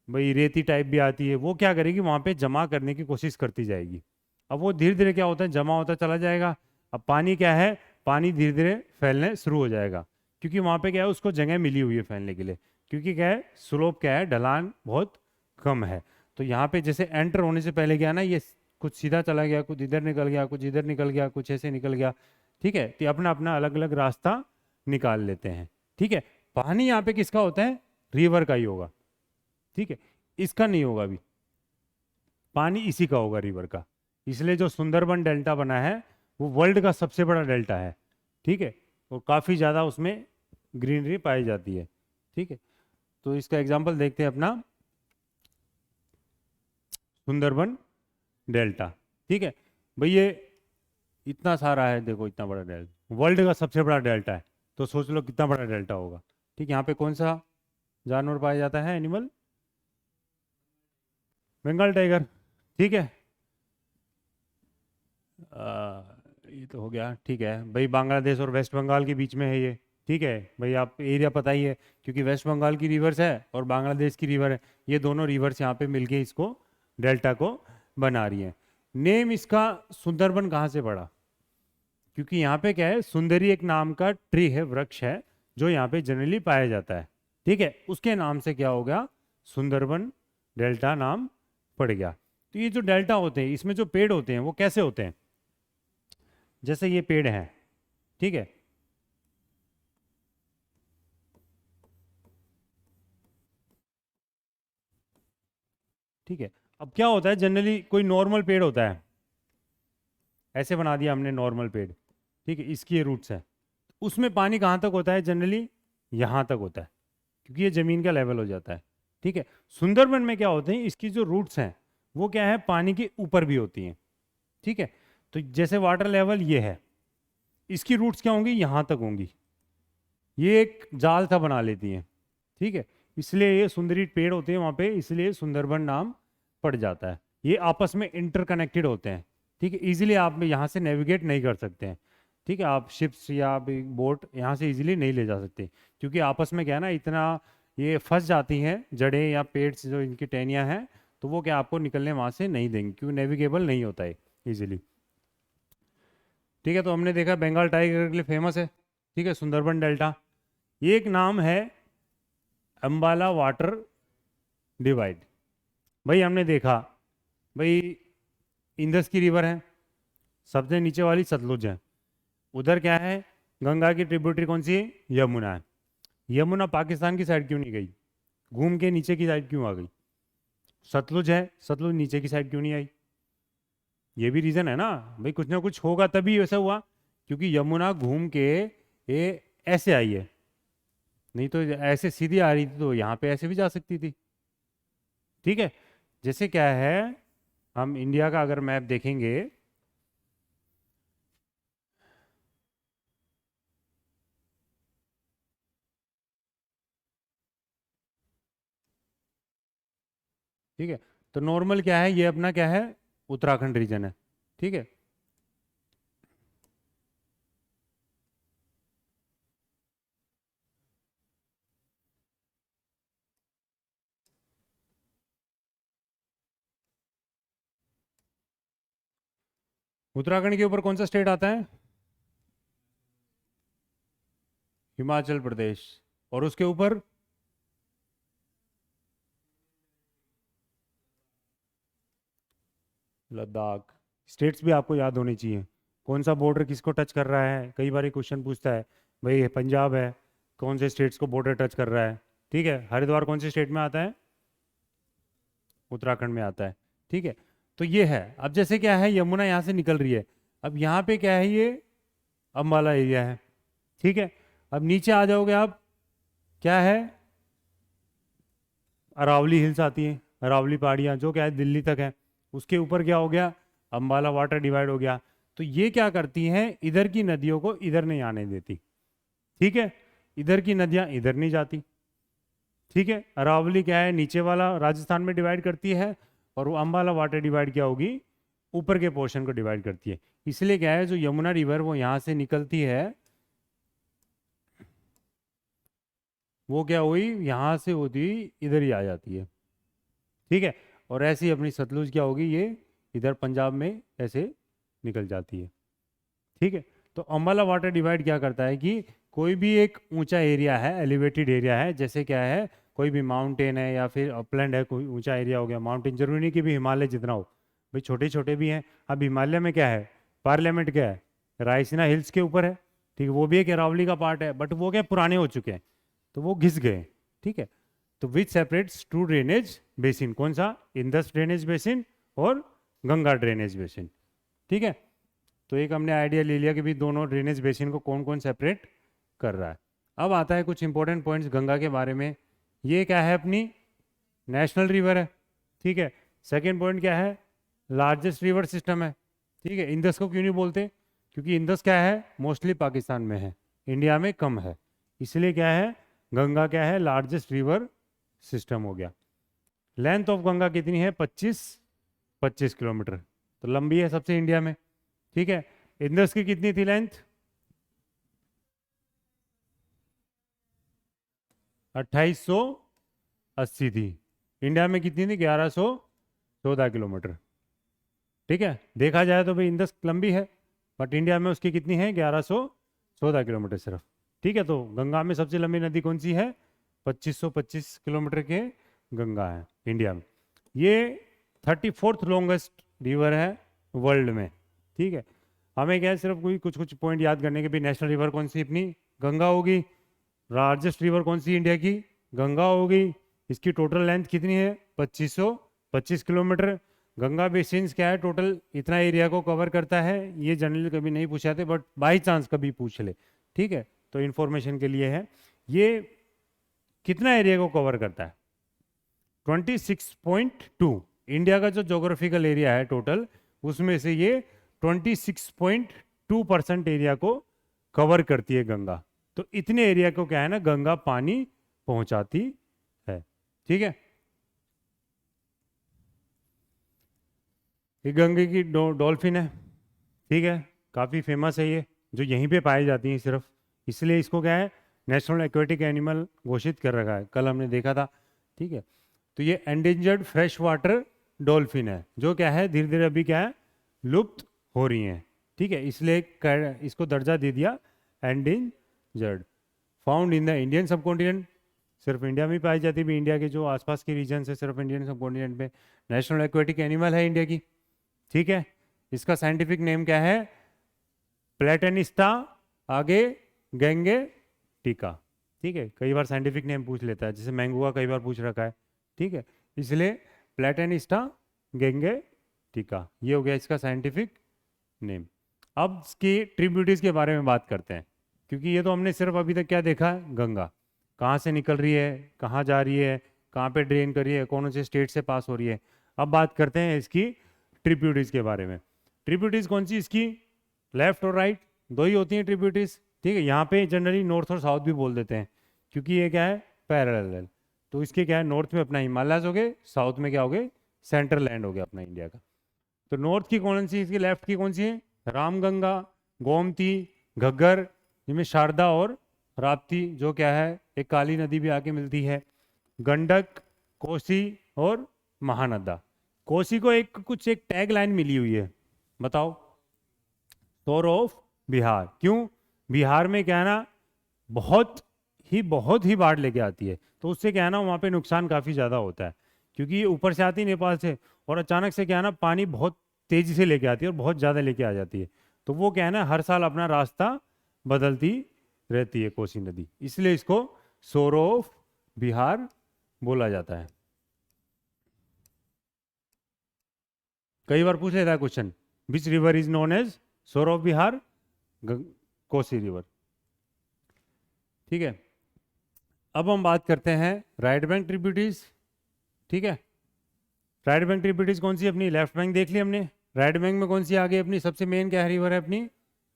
भाई रेती टाइप भी आती है, वो क्या करेगी वहाँ पे जमा करने की कोशिश करती जाएगी। अब वो धीरे धीरे क्या होता है, जमा होता चला जाएगा। अब पानी क्या है, पानी धीरे धीरे फैलने शुरू हो जाएगा, क्योंकि वहाँ पे क्या है, उसको जगह मिली हुई है फैलने के लिए, क्योंकि क्या है, स्लोप क्या है, ढलान बहुत कम है। तो यहाँ पे जैसे एंटर होने से पहले क्या ना, ये कुछ सीधा चला गया, कुछ इधर निकल गया, कुछ इधर निकल गया, कुछ ऐसे निकल गया, ठीक है, तो अपना अपना अलग अलग रास्ता निकाल लेते हैं, ठीक है। पानी यहाँ पे किसका होता है, रिवर का ही होगा, ठीक है, इसका नहीं होगा अभी, पानी इसी का होगा, रिवर का। इसलिए जो सुंदरबन डेल्टा बना है वो वर्ल्ड का सबसे बड़ा डेल्टा है, ठीक है, और काफ़ी ज़्यादा उसमें ग्रीनरी पाई जाती है, ठीक है। तो इसका एग्जांपल देखते हैं अपना सुंदरबन डेल्टा, ठीक है भाई, ये इतना सारा है, देखो इतना बड़ा डेल्टा, वर्ल्ड का सबसे बड़ा डेल्टा है, तो सोच लो कितना बड़ा डेल्टा होगा, ठीक है। यहाँ पे कौन सा जानवर पाया जाता है, एनिमल, बंगाल टाइगर, ठीक है। ये तो हो गया, ठीक है भाई, बांग्लादेश और वेस्ट बंगाल के बीच में है ये, ठीक है भाई, आप एरिया पता ही है, क्योंकि वेस्ट बंगाल की रिवर्स है और बांग्लादेश की रिवर है, ये दोनों रिवर्स यहाँ पे मिलके इसको डेल्टा को बना रही है। नेम इसका सुंदरबन कहाँ से पड़ा, क्योंकि यहाँ पे क्या है, सुंदरी एक नाम का ट्री है, वृक्ष है, जो यहाँ पे जनरली पाया जाता है, ठीक है, उसके नाम से क्या हो गया, सुंदरबन डेल्टा नाम पड़ गया। तो ये जो डेल्टा होते हैं, इसमें जो पेड़ होते हैं वो कैसे होते हैं, जैसे ये पेड़ है, ठीक है, ठीक है। अब क्या होता है, जनरली कोई नॉर्मल पेड़ होता है, ऐसे बना दिया हमने नॉर्मल पेड़, ठीक है, इसकी ये रूट्स है, उसमें पानी कहाँ तक होता है, जनरली यहाँ तक होता है, क्योंकि ये जमीन का लेवल हो जाता है, ठीक है। सुंदरबन में क्या होते हैं, इसकी जो रूट्स हैं वो क्या है, पानी के ऊपर भी होती हैं, ठीक है। तो जैसे वाटर लेवल ये है, इसकी रूट्स क्या होंगी, यहाँ तक होंगी, ये एक जाल सा बना लेती हैं, ठीक है, इसलिए ये सुंदरी पेड़ होते हैं वहाँ पे, इसलिए सुंदरबन नाम पड़ जाता है। ये आपस में इंटरकनेक्टेड होते हैं, ठीक है, इजीली आप यहाँ से नेविगेट नहीं कर सकते हैं, ठीक है, आप शिप्स या बोट यहाँ से इजीली नहीं ले जा सकते, क्योंकि आपस में क्या है ना, इतना ये फंस जाती हैं जड़ें या पेड़ जो इनकी टहनियाँ हैं, तो वो क्या आपको निकलने वहाँ से नहीं देंगे, क्योंकि नेविगेबल नहीं होता है इजीली, ठीक है। तो हमने देखा बंगाल टाइगर के लिए फेमस है, ठीक है, सुंदरबन डेल्टा। ये एक नाम है अम्बाला वाटर डिवाइड, भाई हमने देखा भाई, इंदस की रिवर है, सबसे नीचे वाली सतलुज है, उधर क्या है, गंगा की ट्रिब्यूटरी कौन सी है, यमुना है। यमुना पाकिस्तान की साइड क्यों नहीं गई, घूम के नीचे की साइड क्यों आ गई, सतलुज है, सतलुज नीचे की साइड क्यों नहीं आई, ये भी रीजन है ना भाई, कुछ ना कुछ होगा तभी ऐसा हुआ, क्योंकि यमुना घूम के ये ऐसे आई है, नहीं तो ऐसे सीधी आ रही थी तो यहाँ पे ऐसे भी जा सकती थी, ठीक है। जैसे क्या है, हम इंडिया का अगर मैप देखेंगे, ठीक है, तो नॉर्मल क्या है, ये अपना क्या है, उत्तराखंड रीजन है, ठीक है। उत्तराखंड के ऊपर कौन सा स्टेट आता है, हिमाचल प्रदेश, और उसके ऊपर लद्दाख। स्टेट्स भी आपको याद होनी चाहिए, कौन सा बॉर्डर किसको टच कर रहा है, कई बार क्वेश्चन पूछता है, भाई ये पंजाब है, कौन से स्टेट्स को बॉर्डर टच कर रहा है, ठीक है। हरिद्वार कौन से स्टेट में आता है, उत्तराखंड में आता है। ठीक है, तो ये है। अब जैसे क्या है, यमुना यहाँ से निकल रही है, अब यहाँ पे क्या है, ये अम्बाला एरिया है। ठीक है, अब नीचे आ जाओगे आप, क्या है, अरावली हिल्स आती है, अरावली पहाड़ियाँ जो क्या है दिल्ली तक है। उसके ऊपर क्या हो गया, अम्बाला वाटर डिवाइड हो गया। तो ये क्या करती हैं, इधर की नदियों को इधर नहीं आने देती। ठीक है, इधर की नदियां इधर नहीं जाती। ठीक है, अरावली क्या है, नीचे वाला राजस्थान में डिवाइड करती है, और वो अम्बाला वाटर डिवाइड क्या होगी, ऊपर के पोर्शन को डिवाइड करती है। इसलिए क्या है, जो यमुना रिवर वो यहाँ से निकलती है, वो क्या हुई, यहाँ से होती इधर ही आ जाती है। ठीक है, और ऐसे ही अपनी सतलुज क्या होगी, ये इधर पंजाब में ऐसे निकल जाती है। ठीक है, तो अम्बाला वाटर डिवाइड क्या करता है कि कोई भी एक ऊंचा एरिया है, एलिवेटेड एरिया है, जैसे क्या है, कोई भी माउंटेन है या फिर अपलैंड है, कोई ऊंचा एरिया हो गया, माउंटेन जरूरी नहीं कि भी हिमालय जितना हो, भाई छोटे छोटे भी हैं। अब हिमालय में क्या है, पार्लियामेंट क्या है, रायसीना हिल्स के ऊपर है। ठीक है, वो भी एक अरावली का पार्ट है, बट वो क्या पुराने हो चुके हैं, तो वो घिस गए। ठीक है, तो which separates two drainage basin, कौन सा, इंदस ड्रेनेज बेसिन और गंगा ड्रेनेज बेसिन। ठीक है, तो एक हमने आइडिया ले लिया कि भी दोनों ड्रेनेज बेसिन को कौन कौन सेपरेट कर रहा है। अब आता है कुछ इंपॉर्टेंट पॉइंट्स गंगा के बारे में। ये क्या है, अपनी नेशनल रिवर है। ठीक है, सेकेंड पॉइंट क्या है, लार्जेस्ट रिवर सिस्टम है। ठीक है, इंदस को क्यों नहीं बोलते, क्योंकि इंदस क्या है, मोस्टली पाकिस्तान में है, इंडिया में कम है, इसलिए क्या है, गंगा क्या है, लार्जेस्ट रिवर सिस्टम हो गया। लेंथ ऑफ गंगा कितनी है, 25 किलोमीटर, तो लंबी है सबसे इंडिया में। ठीक है, इंदस की कितनी थी लेंथ, 2880 थी। इंडिया में कितनी थी, 1114 किलोमीटर। ठीक है, देखा जाए तो भाई इंदस लंबी है, बट इंडिया में उसकी कितनी है, 1114 किलोमीटर सिर्फ। ठीक है, तो गंगा में सबसे लंबी नदी कौन सी है, 2525 किलोमीटर के गंगा है इंडिया में। ये 34th लॉन्गेस्ट रिवर है वर्ल्ड में। ठीक है, हमें क्या है, सिर्फ कोई कुछ कुछ पॉइंट याद करने के भी, नेशनल रिवर कौन सी अपनी, गंगा होगी। लार्जेस्ट रिवर कौन सी इंडिया की, गंगा होगी। इसकी टोटल लेंथ कितनी है, 2525 किलोमीटर। गंगा बेसिन्स क्या है, टोटल इतना एरिया को कवर करता है। ये जनरली कभी नहीं पूछा थे, बट बाई चांस कभी पूछ ले। ठीक है, तो इन्फॉर्मेशन के लिए है। ये कितना एरिया को कवर करता है, 26.2। इंडिया का जो जोग्राफिकल एरिया है टोटल, उसमें से ये 26.2% एरिया को कवर करती है गंगा। तो इतने एरिया को क्या है ना, गंगा पानी पहुंचाती है। ठीक है, ये गंगे की डॉल्फिन है। ठीक है, काफ़ी फेमस है ये, जो यहीं पे पाई जाती हैं सिर्फ, इसलिए इसको क्या है, नेशनल एक्वेटिक एनिमल घोषित कर रखा है, कल हमने देखा था। ठीक है, तो ये एंडेंजर्ड फ्रेश वाटर डॉल्फिन है, जो क्या है धीरे धीरे अभी क्या है, लुप्त हो रही हैं। ठीक है, इसलिए इसको दर्जा दे दिया endangered. Found in the Indian सब कॉन्टिनेंट, सिर्फ इंडिया में पाई जाती है, इंडिया के जो आसपास के रीजन है, सिर्फ इंडियन सब कॉन्टिनेंट में नेशनल एक्वेटिक एनिमल है इंडिया की। ठीक है, इसका साइंटिफिक नेम क्या है, प्लेटेनिस्टा, आगे गेंगे टीका। ठीक है, कई बार साइंटिफिक नेम पूछ लेता है, जैसे मैंगो का कई बार पूछ रखा है। ठीक है, इसलिए प्लेटेनिस्टा गेंगे टीका, ये हो गया इसका साइंटिफिक नेम। अब इसकी ट्रिब्यूटरीज के बारे में बात करते हैं, क्योंकि ये तो हमने सिर्फ अभी तक क्या देखा है, गंगा कहाँ से निकल रही है, कहाँ जा रही है, कहाँ पे ड्रेन कर रही है, कौन से स्टेट से पास हो रही है। अब बात करते हैं इसकी ट्रिब्यूटरीज के बारे में। ट्रिब्यूटरीज कौन सी इसकी, लेफ्ट और राइट दो ही होती हैं ट्रिब्यूटरीज। ठीक है, यहाँ पे जनरली नॉर्थ और साउथ भी बोल देते हैं, क्योंकि ये क्या है, पैरेलल। तो इसके क्या है, नॉर्थ में अपना हिमालयस हो गए, साउथ में क्या हो गए, सेंट्रल लैंड हो गया अपना इंडिया का। तो नॉर्थ की कौन सी, इसकी लेफ्ट की कौन सी है, रामगंगा, गोमती, घग्गर, जिनमें शारदा और राप्ती, जो क्या है एक काली नदी भी आके मिलती है, गंडक, कोसी और महानदा। कोसी को एक टैग लाइन मिली हुई है, बताओ, सोर ऑफ बिहार। क्यों, बिहार में क्या है ना, बहुत ही बाढ़ लेके आती है, तो उससे क्या है ना, वहाँ पे नुकसान काफ़ी ज़्यादा होता है, क्योंकि ये ऊपर से आती है नेपाल से, और अचानक से क्या है ना, पानी बहुत तेज़ी से लेके आती है और बहुत ज़्यादा लेके आ जाती है। तो वो क्या है ना, हर साल अपना रास्ता बदलती रहती है कोसी नदी, इसलिए इसको सोर ऑफ बिहार बोला जाता है। कई बार पूछ लेता है question, which river is known as sorrow of Bihar, Kosi river. ठीक है, अब हम बात करते हैं राइट बैंक ट्रिब्यूटरीज। ठीक है, राइट बैंक ट्रिब्यूटरीज कौन सी अपनी, लेफ्ट बैंक देख ली हमने, राइट बैंक में कौन सी आ गई अपनी, सबसे मेन क्या रिवर है अपनी,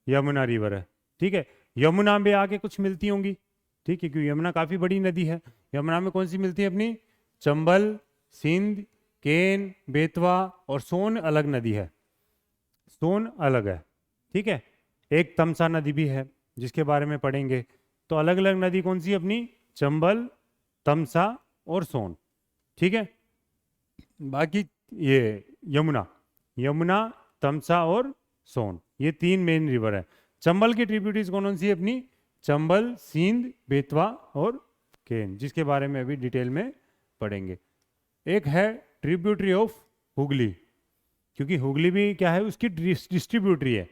यमुना रिवर है। ठीक है, यमुना में आके कुछ मिलती होंगी, ठीक है, क्योंकि यमुना काफी बड़ी नदी है। यमुना में कौन सी मिलती है अपनी, चंबल, सिंध, केन, बेतवा और सोन अलग नदी है, सोन अलग है। ठीक है, एक तमसा नदी भी है जिसके बारे में पढ़ेंगे। तो अलग अलग नदी कौन सी अपनी, चंबल, तमसा और सोन। ठीक है, बाकी ये यमुना, यमुना, तमसा और सोन, ये तीन मेन रिवर है। चंबल की ट्रिब्यूटरीज कौन सी है अपनी, चंबल, सिंध, बेतवा और केन, जिसके बारे में अभी डिटेल में पढ़ेंगे। एक है ट्रिब्यूटरी ऑफ हुगली, क्योंकि हुगली भी क्या है, उसकी डिस्ट्रीब्यूटरी है,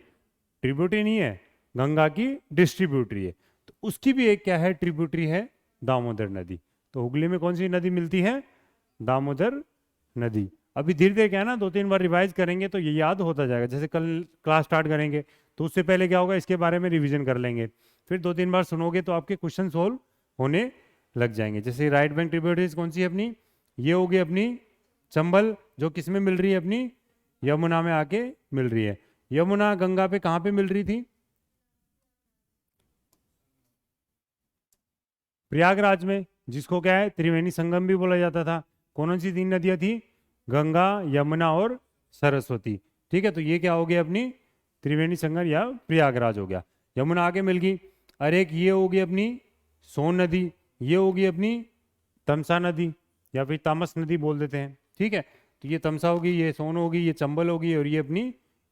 ट्रिब्यूटरी नहीं है, गंगा की डिस्ट्रीब्यूटरी है। तो उसकी भी एक क्या है, ट्रिब्यूटरी है, दामोदर नदी। तो हुगली में कौन सी नदी मिलती है, दामोदर नदी। अभी धीरे धीरे क्या है ना, 2-3 बार रिवाइज करेंगे तो ये याद होता जाएगा। जैसे कल क्लास स्टार्ट करेंगे तो उससे पहले क्या होगा, इसके बारे में रिवीजन कर लेंगे, फिर 2-3 बार सुनोगे तो आपके क्वेश्चन सोल्व होने लग जाएंगे। जैसे राइट बैंक ट्रिब्यूटरीज कौन सी है अपनी, ये होगी अपनी चंबल, जो किस में मिल रही है अपनी, यमुना में आके मिल रही है। यमुना गंगा पे कहां पे मिल रही थी, प्रयागराज में, जिसको क्या है त्रिवेणी संगम भी बोला जाता था। कौन सी 3 नदियां थी, गंगा, यमुना और सरस्वती। ठीक है, तो ये क्या हो गया अपनी त्रिवेणी संगम या प्रयागराज हो गया। यमुना आगे मिल गई। और एक ये होगी अपनी सोन नदी, ये होगी अपनी तमसा नदी या फिर तामस नदी बोल देते हैं। ठीक है, तो ये तमसा होगी, ये सोन होगी, ये चंबल होगी और ये अपनी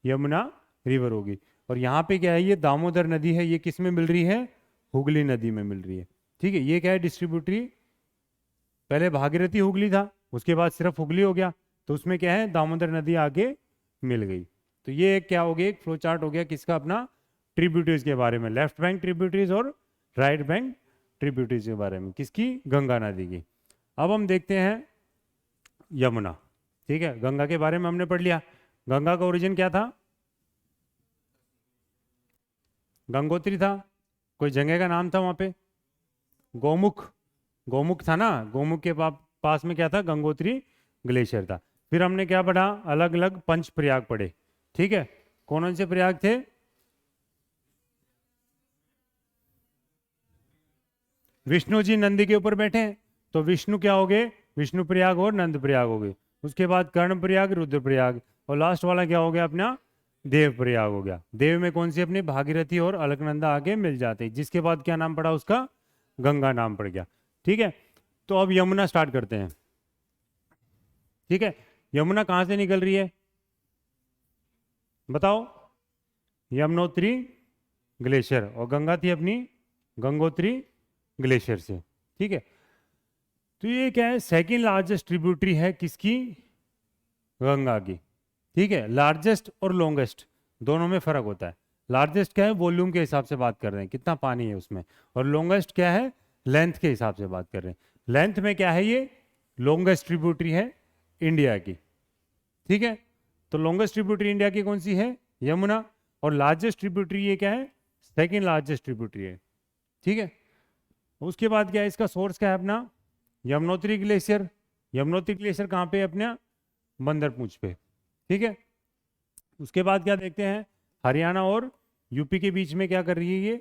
यमुना रिवर होगी। और यहाँ पे क्या है, ये दामोदर नदी है, ये किस में मिल रही है, हुगली नदी में मिल रही है। ठीक है, ये क्या है डिस्ट्रीब्यूटरी, पहले भागीरथी हुगली था, उसके बाद सिर्फ हुगली हो गया, तो उसमें क्या है दामोदर नदी आगे मिल गई। तो ये एक क्या हो गया, एक फ्लो चार्ट हो गया किसका, अपना ट्रिब्यूटरीज के बारे में, लेफ्ट बैंक ट्रिब्यूटरीज और राइट बैंक ट्रिब्यूटरीज के बारे में, किसकी, गंगा नदी की। अब हम देखते हैं यमुना। ठीक है, गंगा के बारे में हमने पढ़ लिया। गंगा का ओरिजिन क्या था, गंगोत्री था, कोई जगह का नाम था वहां पे, गोमुख, गोमुख था ना, गोमुख के पास में क्या था, गंगोत्री ग्लेशियर था। फिर हमने क्या पढ़ा, अलग अलग पंच प्रयाग पढ़े। ठीक है, कौन से प्रयाग थे, विष्णु जी नंदी के ऊपर बैठे हैं तो विष्णु क्या हो गए, विष्णु प्रयाग और नंद प्रयाग हो गए। उसके बाद कर्ण प्रयाग, रुद्र प्रयाग, और लास्ट वाला क्या हो गया अपना, देव प्रयाग हो गया। देव में कौन सी अपनी भागीरथी और अलकनंदा आगे मिल जाते हैं, जिसके बाद क्या नाम पड़ा उसका, गंगा नाम पड़ गया। ठीक है, तो अब यमुना स्टार्ट करते हैं। ठीक है, यमुना कहां से निकल रही है बताओ, यमुनोत्री ग्लेशियर, और गंगा थी अपनी गंगोत्री ग्लेशियर से। ठीक है, तो ये क्या है, सेकंड लार्जेस्ट ट्रिब्यूटरी है किसकी, गंगा की। ठीक है, लार्जेस्ट और लॉन्गेस्ट दोनों में फर्क होता है। लार्जेस्ट क्या है, वॉल्यूम के हिसाब से बात कर रहे हैं, कितना पानी है उसमें, और लॉन्गेस्ट क्या है, लेंथ के हिसाब से बात कर रहे हैं। लेंथ में क्या है, ये लॉन्गेस्ट ट्रिब्यूटरी है इंडिया की। ठीक है, तो लॉन्गेस्ट ट्रिब्यूटरी इंडिया की कौन सी है, यमुना, और लार्जेस्ट ट्रिब्यूटरी ये क्या है, सेकेंड लार्जेस्ट ट्रिब्यूटरी है। ठीक है, उसके बाद क्या है, इसका सोर्स क्या है अपना, यमुनोत्री ग्लेशियर। यमुनोत्री ग्लेशियर कहाँ पे है, अपना बंदरपूंछ पे। ठीक है, उसके बाद क्या देखते हैं, हरियाणा और यूपी के बीच में क्या कर रही है, ये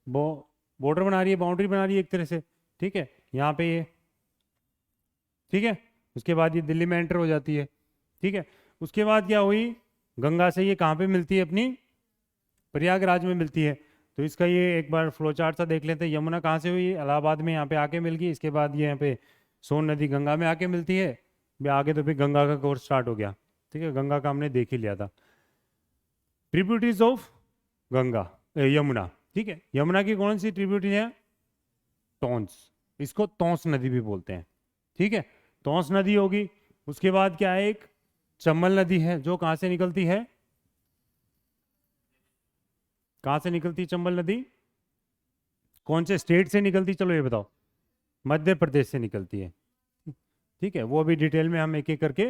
बॉर्डर बना रही है, बाउंड्री बना रही है एक तरह से। ठीक है, यहाँ पे ये, ठीक है, उसके बाद ये दिल्ली में एंटर हो जाती है। ठीक है, उसके बाद क्या हुई, गंगा से ये कहाँ पे मिलती है अपनी, प्रयागराज में मिलती है। तो इसका ये एक बार फ्लो चार्ट सा देख लेते हैं। यमुना कहाँ से हुई, इलाहाबाद में यहाँ पे आके मिल गई। इसके बाद ये यहाँ पे सोन नदी गंगा में आके मिलती है। आगे तो फिर गंगा का कोर्स स्टार्ट हो गया। ठीक है, गंगा का हमने देख ही लिया था। Tributaries of Ganga, Yamuna. ठीक है, यमुना की कौन सी ट्रिब्यूटरी है, टॉन्स, इसको तौंस नदी भी बोलते हैं। ठीक है, तौंस नदी होगी। उसके बाद क्या है, एक चंबल नदी है, जो कहाँ से निकलती है, कहाँ से निकलती है चंबल नदी, कौन से स्टेट से निकलती, चलो ये बताओ, मध्य प्रदेश से निकलती है। ठीक है, वो अभी डिटेल में हम एक एक करके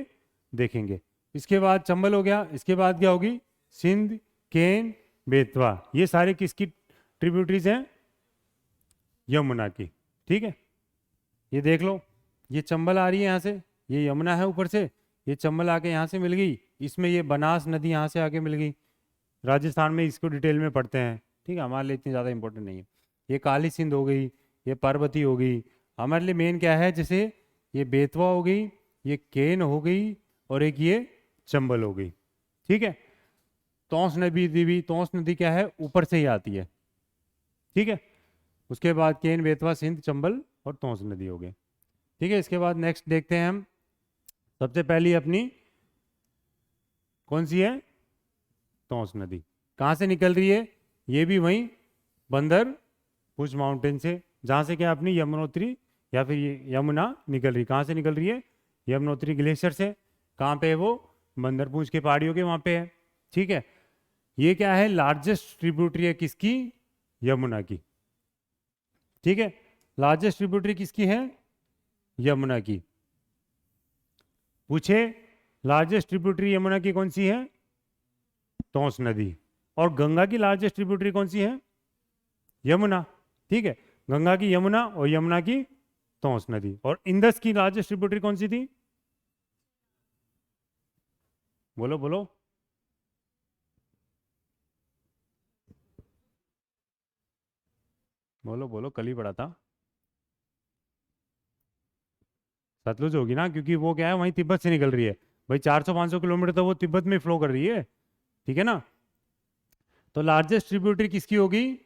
देखेंगे। इसके बाद चंबल हो गया, इसके बाद क्या होगी, सिंध, केन, बेतवा, ये सारे किसकी ट्रिब्यूटरीज हैं, यमुना की। ठीक है, ये देख लो, ये चंबल आ रही है यहाँ से, ये यमुना है ऊपर से, ये चंबल आके यहाँ से मिल गई, इसमें ये बनास नदी यहाँ से आके मिल गई। राजस्थान में इसको डिटेल में पढ़ते हैं, ठीक है, हमारे लिए इतनी ज़्यादा इंपॉर्टेंट नहीं है। ये काली सिंध हो गई, ये पार्वती हो गई। हमारे लिए मेन क्या है, जैसे ये बेतवा हो गई, ये केन हो गई, और एक ये चंबल हो गई। ठीक है, तौंस नदी क्या है, ऊपर से ही आती है। ठीक है, उसके बाद केन, बेतवा, सिंध, चंबल और तौंस नदी हो गए। ठीक है, इसके बाद नेक्स्ट देखते हैं हम, सबसे पहली अपनी कौन सी है, तौंस नदी। कहाँ से निकल रही है, ये भी वहीं बंदर भुज माउंटेन से, जहाँ से क्या अपनी यमुनोत्री या फिर ये यमुना निकल रही। कहाँ से निकल रही है, यमुनोत्री ग्लेशियर से। कहाँ पे है वो, बंदरपूंछ के पहाड़ियों के वहाँ पे है। ठीक है, ये क्या है, लार्जेस्ट ट्रिब्यूटरी है किसकी, यमुना की। ठीक है, लार्जेस्ट ट्रिब्यूटरी किसकी है, यमुना की। पूछे लार्जेस्ट ट्रिब्यूटरी यमुना की कौन सी है, तौंस नदी। और गंगा की लार्जेस्ट ट्रिब्यूटरी कौन सी है, यमुना। ठीक है, गंगा की यमुना और यमुना की तौंस नदी। और इंदस की लार्जेस्ट ट्रिब्यूटरी कौन सी थी, बोलो बोलो, बोलो बोलो, कल ही पढ़ा था, सतलुज होगी ना, क्योंकि वो क्या है, वहीं तिब्बत से निकल रही है भाई, 400-500 किलोमीटर तो वो तिब्बत में फ्लो कर रही है। ठीक है ना, तो लार्जेस्ट ट्रिब्यूटरी किसकी होगी,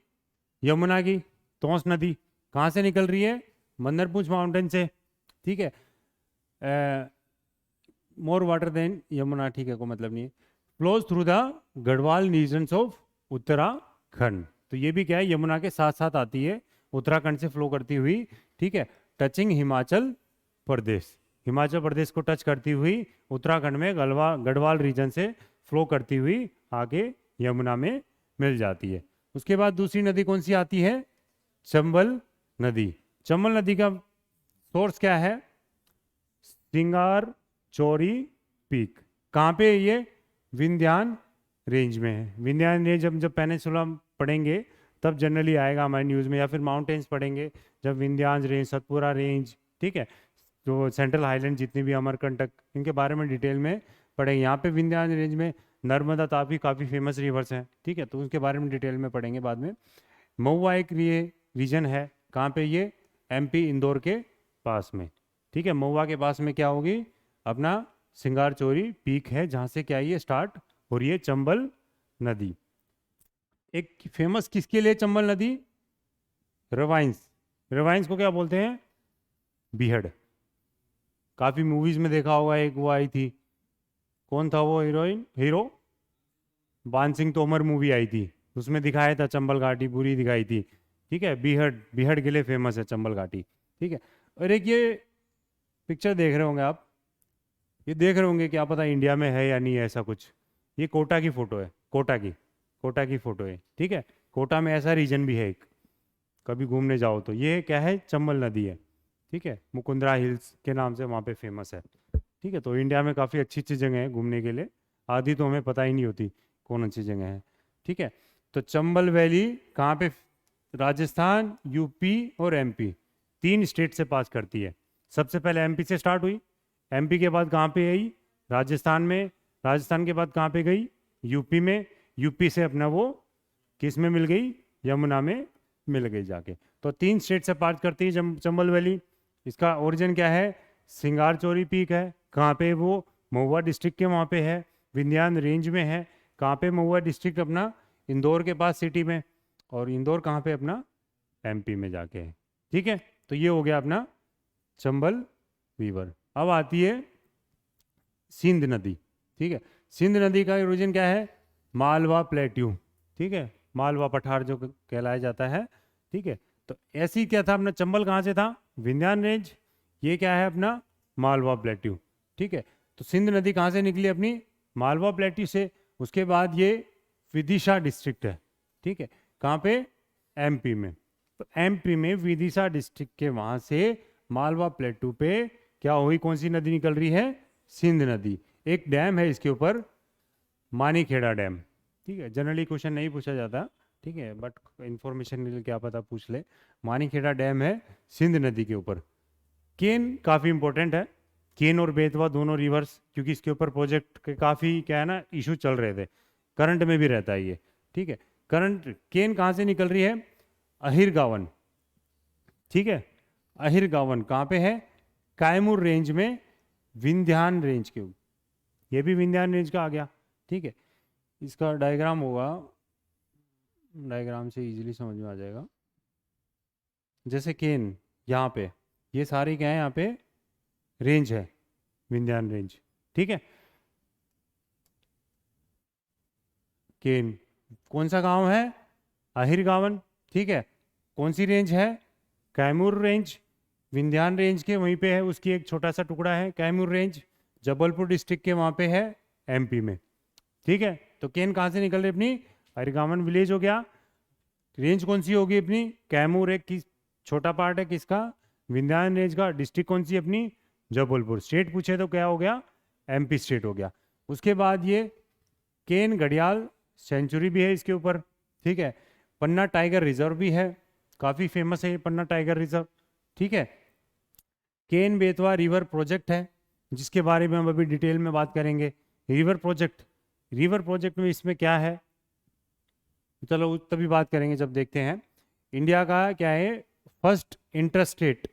यमुना की। तौंस नदी कहाँ से निकल रही है, मंदरपूंछ माउंटेन से। ठीक है, मोर वाटर देन यमुना, ठीक है, कोई मतलब नहीं है। Flows through the Garhwal regions of Uttarakhand, तो ये भी क्या है, यमुना के साथ साथ आती है, उत्तराखंड से फ्लो करती हुई। ठीक है, टचिंग हिमाचल प्रदेश, हिमाचल प्रदेश को टच करती हुई उत्तराखंड में गढ़वाल रीजन से फ्लो करती हुई आगे यमुना में मिल जाती है। उसके बाद दूसरी नदी कौन सी आती है, चंबल नदी। चंबल नदी का सोर्स क्या है, सिंगार चोरी पीक। कहाँ पे है ये, विंध्यान रेंज में है। विंध्यान रेंज जब पेनिनसुला पढ़ेंगे तब जनरली आएगा हमारे न्यूज़ में, या फिर माउंटेन्स पढ़ेंगे जब विंध्यान रेंज, सतपुरा रेंज, ठीक है, जो सेंट्रल हाईलैंड जितनी भी अमरकंटक, इनके बारे में डिटेल में पढ़ेंगे। यहाँ पे विंध्यान रेंज में नर्मदा, तापी काफ़ी फेमस रिवर्स हैं। ठीक है, तो उसके बारे में डिटेल में पढ़ेंगे बाद में। महुआ एक ये रीजन है, कहाँ पे ये, एमपी इंदौर के पास में। ठीक है, महुआ के पास में क्या होगी, अपना सिंगारचोरी पीक है, जहाँ से क्या ये स्टार्ट हो रही है, चंबल नदी। एक फेमस किसके लिए चंबल नदी, रवाइंस। रवाइंस को क्या बोलते हैं, बीहड़। काफ़ी मूवीज में देखा होगा, एक वो आई थी, कौन था वो हीरोइन, हीरो, बान सिंह तोमर मूवी आई थी, उसमें दिखाया था चंबल घाटी पूरी दिखाई थी। ठीक है, बीहड़, बीहड़ के लिए फेमस है चंबल घाटी। ठीक है, और एक ये पिक्चर देख रहे होंगे आप, ये देख रहे होंगे, क्या पता इंडिया में है या नहीं है ऐसा कुछ। ये कोटा की फोटो है, कोटा की फोटो है। ठीक है, कोटा में ऐसा रीजन भी है एक, कभी घूमने जाओ तो। ये क्या है, चंबल नदी है। ठीक है, मुकुंदरा हिल्स के नाम से वहाँ पे फेमस है। ठीक है, तो इंडिया में काफ़ी अच्छी अच्छी जगह है घूमने के लिए, आधी तो हमें पता ही नहीं होती कौन अच्छी जगह है। ठीक है, तो चंबल वैली कहाँ पे, राजस्थान, यूपी और एमपी, 3 स्टेट से पास करती है। सबसे पहले एमपी से स्टार्ट हुई, एमपी के बाद कहाँ पे आई, राजस्थान में, राजस्थान के बाद कहाँ पे गई, यूपी में, यूपी से अपना वो किस में मिल गई, यमुना में मिल गई जाके। तो 3 स्टेट से पास करती है चंबल वैली। इसका ओरिजिन क्या है, सिंगारचोरी पीक है, कहाँ पे वो, महुआ डिस्ट्रिक्ट के वहाँ पे है, विंध्यान रेंज में है। कहाँ पे, महुआ डिस्ट्रिक्ट अपना इंदौर के पास सिटी में, और इंदौर कहाँ पे अपना, एमपी में जाके है। ठीक है, तो ये हो गया अपना चंबल रिवर। अब आती है सिंध नदी। ठीक है, सिंध नदी का ओरिजिन क्या है, मालवा प्लेट्यू। ठीक है, मालवा पठार जो कहलाया जाता है। ठीक है, तो ऐसी क्या था अपना, चंबल कहाँ से था, विंध्यान रेंज, ये क्या है अपना मालवा प्लेट्यू। ठीक है, तो सिंध नदी कहाँ से निकली अपनी, मालवा प्लेट्यू से। उसके बाद ये विदिशा डिस्ट्रिक्ट है। ठीक है, कहाँ पे, एमपी में। तो एमपी में विदिशा डिस्ट्रिक्ट के वहाँ से मालवा प्लेट्यू पे क्या हुई, कौन सी नदी निकल रही है, सिंध नदी। एक डैम है इसके ऊपर, मानीखेड़ा डैम। ठीक है, जनरली क्वेश्चन नहीं पूछा जाता, ठीक है, बट इंफॉर्मेशन के लिए क्या पता पूछ ले। मानीखेड़ा डैम है सिंध नदी के ऊपर। केन काफ़ी इंपॉर्टेंट है, केन और बेतवा दोनों रिवर्स, क्योंकि इसके ऊपर प्रोजेक्ट के काफ़ी क्या है ना इशू चल रहे थे, करंट में भी रहता है ये। ठीक है, करंट केन कहाँ से निकल रही है? अहिरगावन। ठीक है, अहिरगावन कहाँ पे है? कैमूर रेंज में, विंध्यान रेंज के, ये भी विंध्यान रेंज का आ गया। ठीक है, इसका डायग्राम होगा, डायग्राम से इजीली समझ में आ जाएगा। जैसे केन यहाँ पे, ये सारी क्या है यहाँ पे रेंज है, विंध्यान रेंज। ठीक है, केन कौन सा गांव है? अहिरगावन। ठीक है, कौन सी रेंज है? कैमूर रेंज। विंध्यान रेंज के वहीं पे है, उसकी एक छोटा सा टुकड़ा है कैमूर रेंज, जबलपुर डिस्ट्रिक्ट के वहाँ पे है, एमपी में। ठीक है, तो केन कहाँ से निकल रही अपनी? अहिरगावन विलेज हो गया। रेंज कौन सी होगी अपनी? कैमूर एक किस छोटा पार्ट है किसका? विंध्यान रेंज का। डिस्ट्रिक्ट कौन सी अपनी? जबलपुर। स्टेट पूछे तो क्या हो गया? एमपी स्टेट हो गया। उसके बाद ये केन घड़ियाल सेंचुरी भी है इसके ऊपर। ठीक है, पन्ना टाइगर रिजर्व भी है, काफ़ी फेमस है ये पन्ना टाइगर रिजर्व। ठीक है, केन बेतवा रिवर प्रोजेक्ट है, जिसके बारे में हम अभी डिटेल में बात करेंगे। रिवर प्रोजेक्ट, रिवर प्रोजेक्ट में इसमें क्या है, चलो तभी बात करेंगे जब देखते हैं। इंडिया का क्या है? First interstate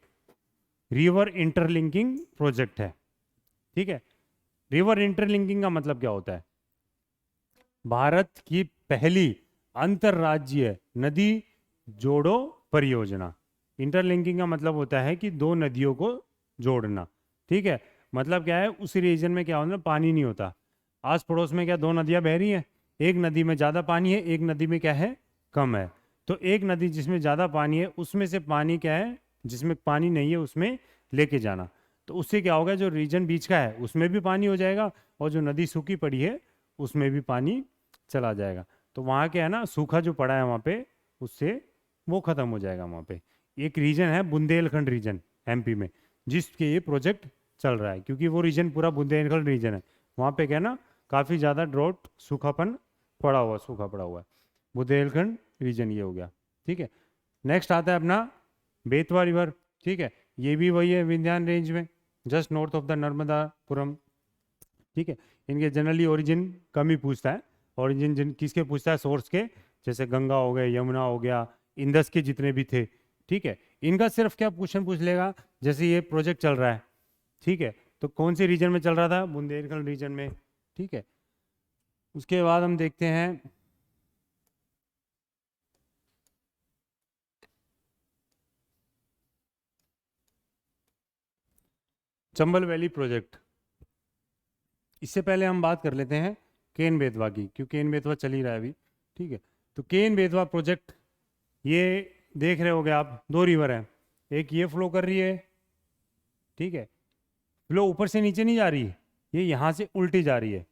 river interlinking project है। ठीक है, रिवर इंटरलिंकिंग का मतलब क्या होता है? भारत की पहली अंतरराज्यीय नदी जोड़ो परियोजना। इंटरलिंकिंग का मतलब होता है कि दो नदियों को जोड़ना। ठीक है, मतलब क्या है, उसी रीजन में क्या होता है, पानी नहीं होता, आस पड़ोस में क्या दो नदियां बह रही हैं, एक नदी में ज़्यादा पानी है, एक नदी में क्या है, कम है। तो एक नदी जिसमें ज़्यादा पानी है उसमें से पानी क्या है, जिसमें पानी नहीं है उसमें लेके जाना। तो उससे क्या होगा, जो रीजन बीच का है उसमें भी पानी हो जाएगा, और जो नदी सूखी पड़ी है उसमें भी पानी चला जाएगा। तो वहाँ क्या है ना, सूखा जो पड़ा है वहाँ पे, उससे वो ख़त्म हो जाएगा वहाँ पे। एक रीजन है बुंदेलखंड रीजन एमपी में, जिसके ये प्रोजेक्ट चल रहा है, क्योंकि वो रीजन पूरा बुंदेलखंड रीजन है। वहाँ पे क्या है ना, काफ़ी ज़्यादा ड्रॉट सूखापन पड़ा हुआ, सूखा पड़ा हुआ है। बुंदेलखंड रीजन ये हो गया। ठीक है, नेक्स्ट आता है अपना बेतवा रिवर। ठीक है, ये भी वही है विंध्यान रेंज में, just north of the Narmadapuram. ठीक है, इनके जनरली ओरिजिन कम ही पूछता है, ओरिजिन जिन किसके पूछता है, सोर्स के, जैसे गंगा हो गए, यमुना हो गया, इंदस के जितने भी थे। ठीक है, इनका सिर्फ क्या क्वेश्चन पूछ लेगा, जैसे ये प्रोजेक्ट चल रहा है, ठीक है, तो कौन से रीजन में चल रहा था? बुंदेलखंड रीजन में। ठीक है, उसके बाद हम देखते हैं चंबल वैली प्रोजेक्ट। इससे पहले हम बात कर लेते हैं केन बेतवा की, क्योंकि केन बेतवा चल ही रहा है अभी। ठीक है, तो केन बेतवा प्रोजेक्ट, ये देख रहे होगे आप, दो रिवर है, एक ये फ्लो कर रही है, ठीक है, फ्लो ऊपर से नीचे नहीं जा रही है, ये यहाँ से उल्टी जा रही है।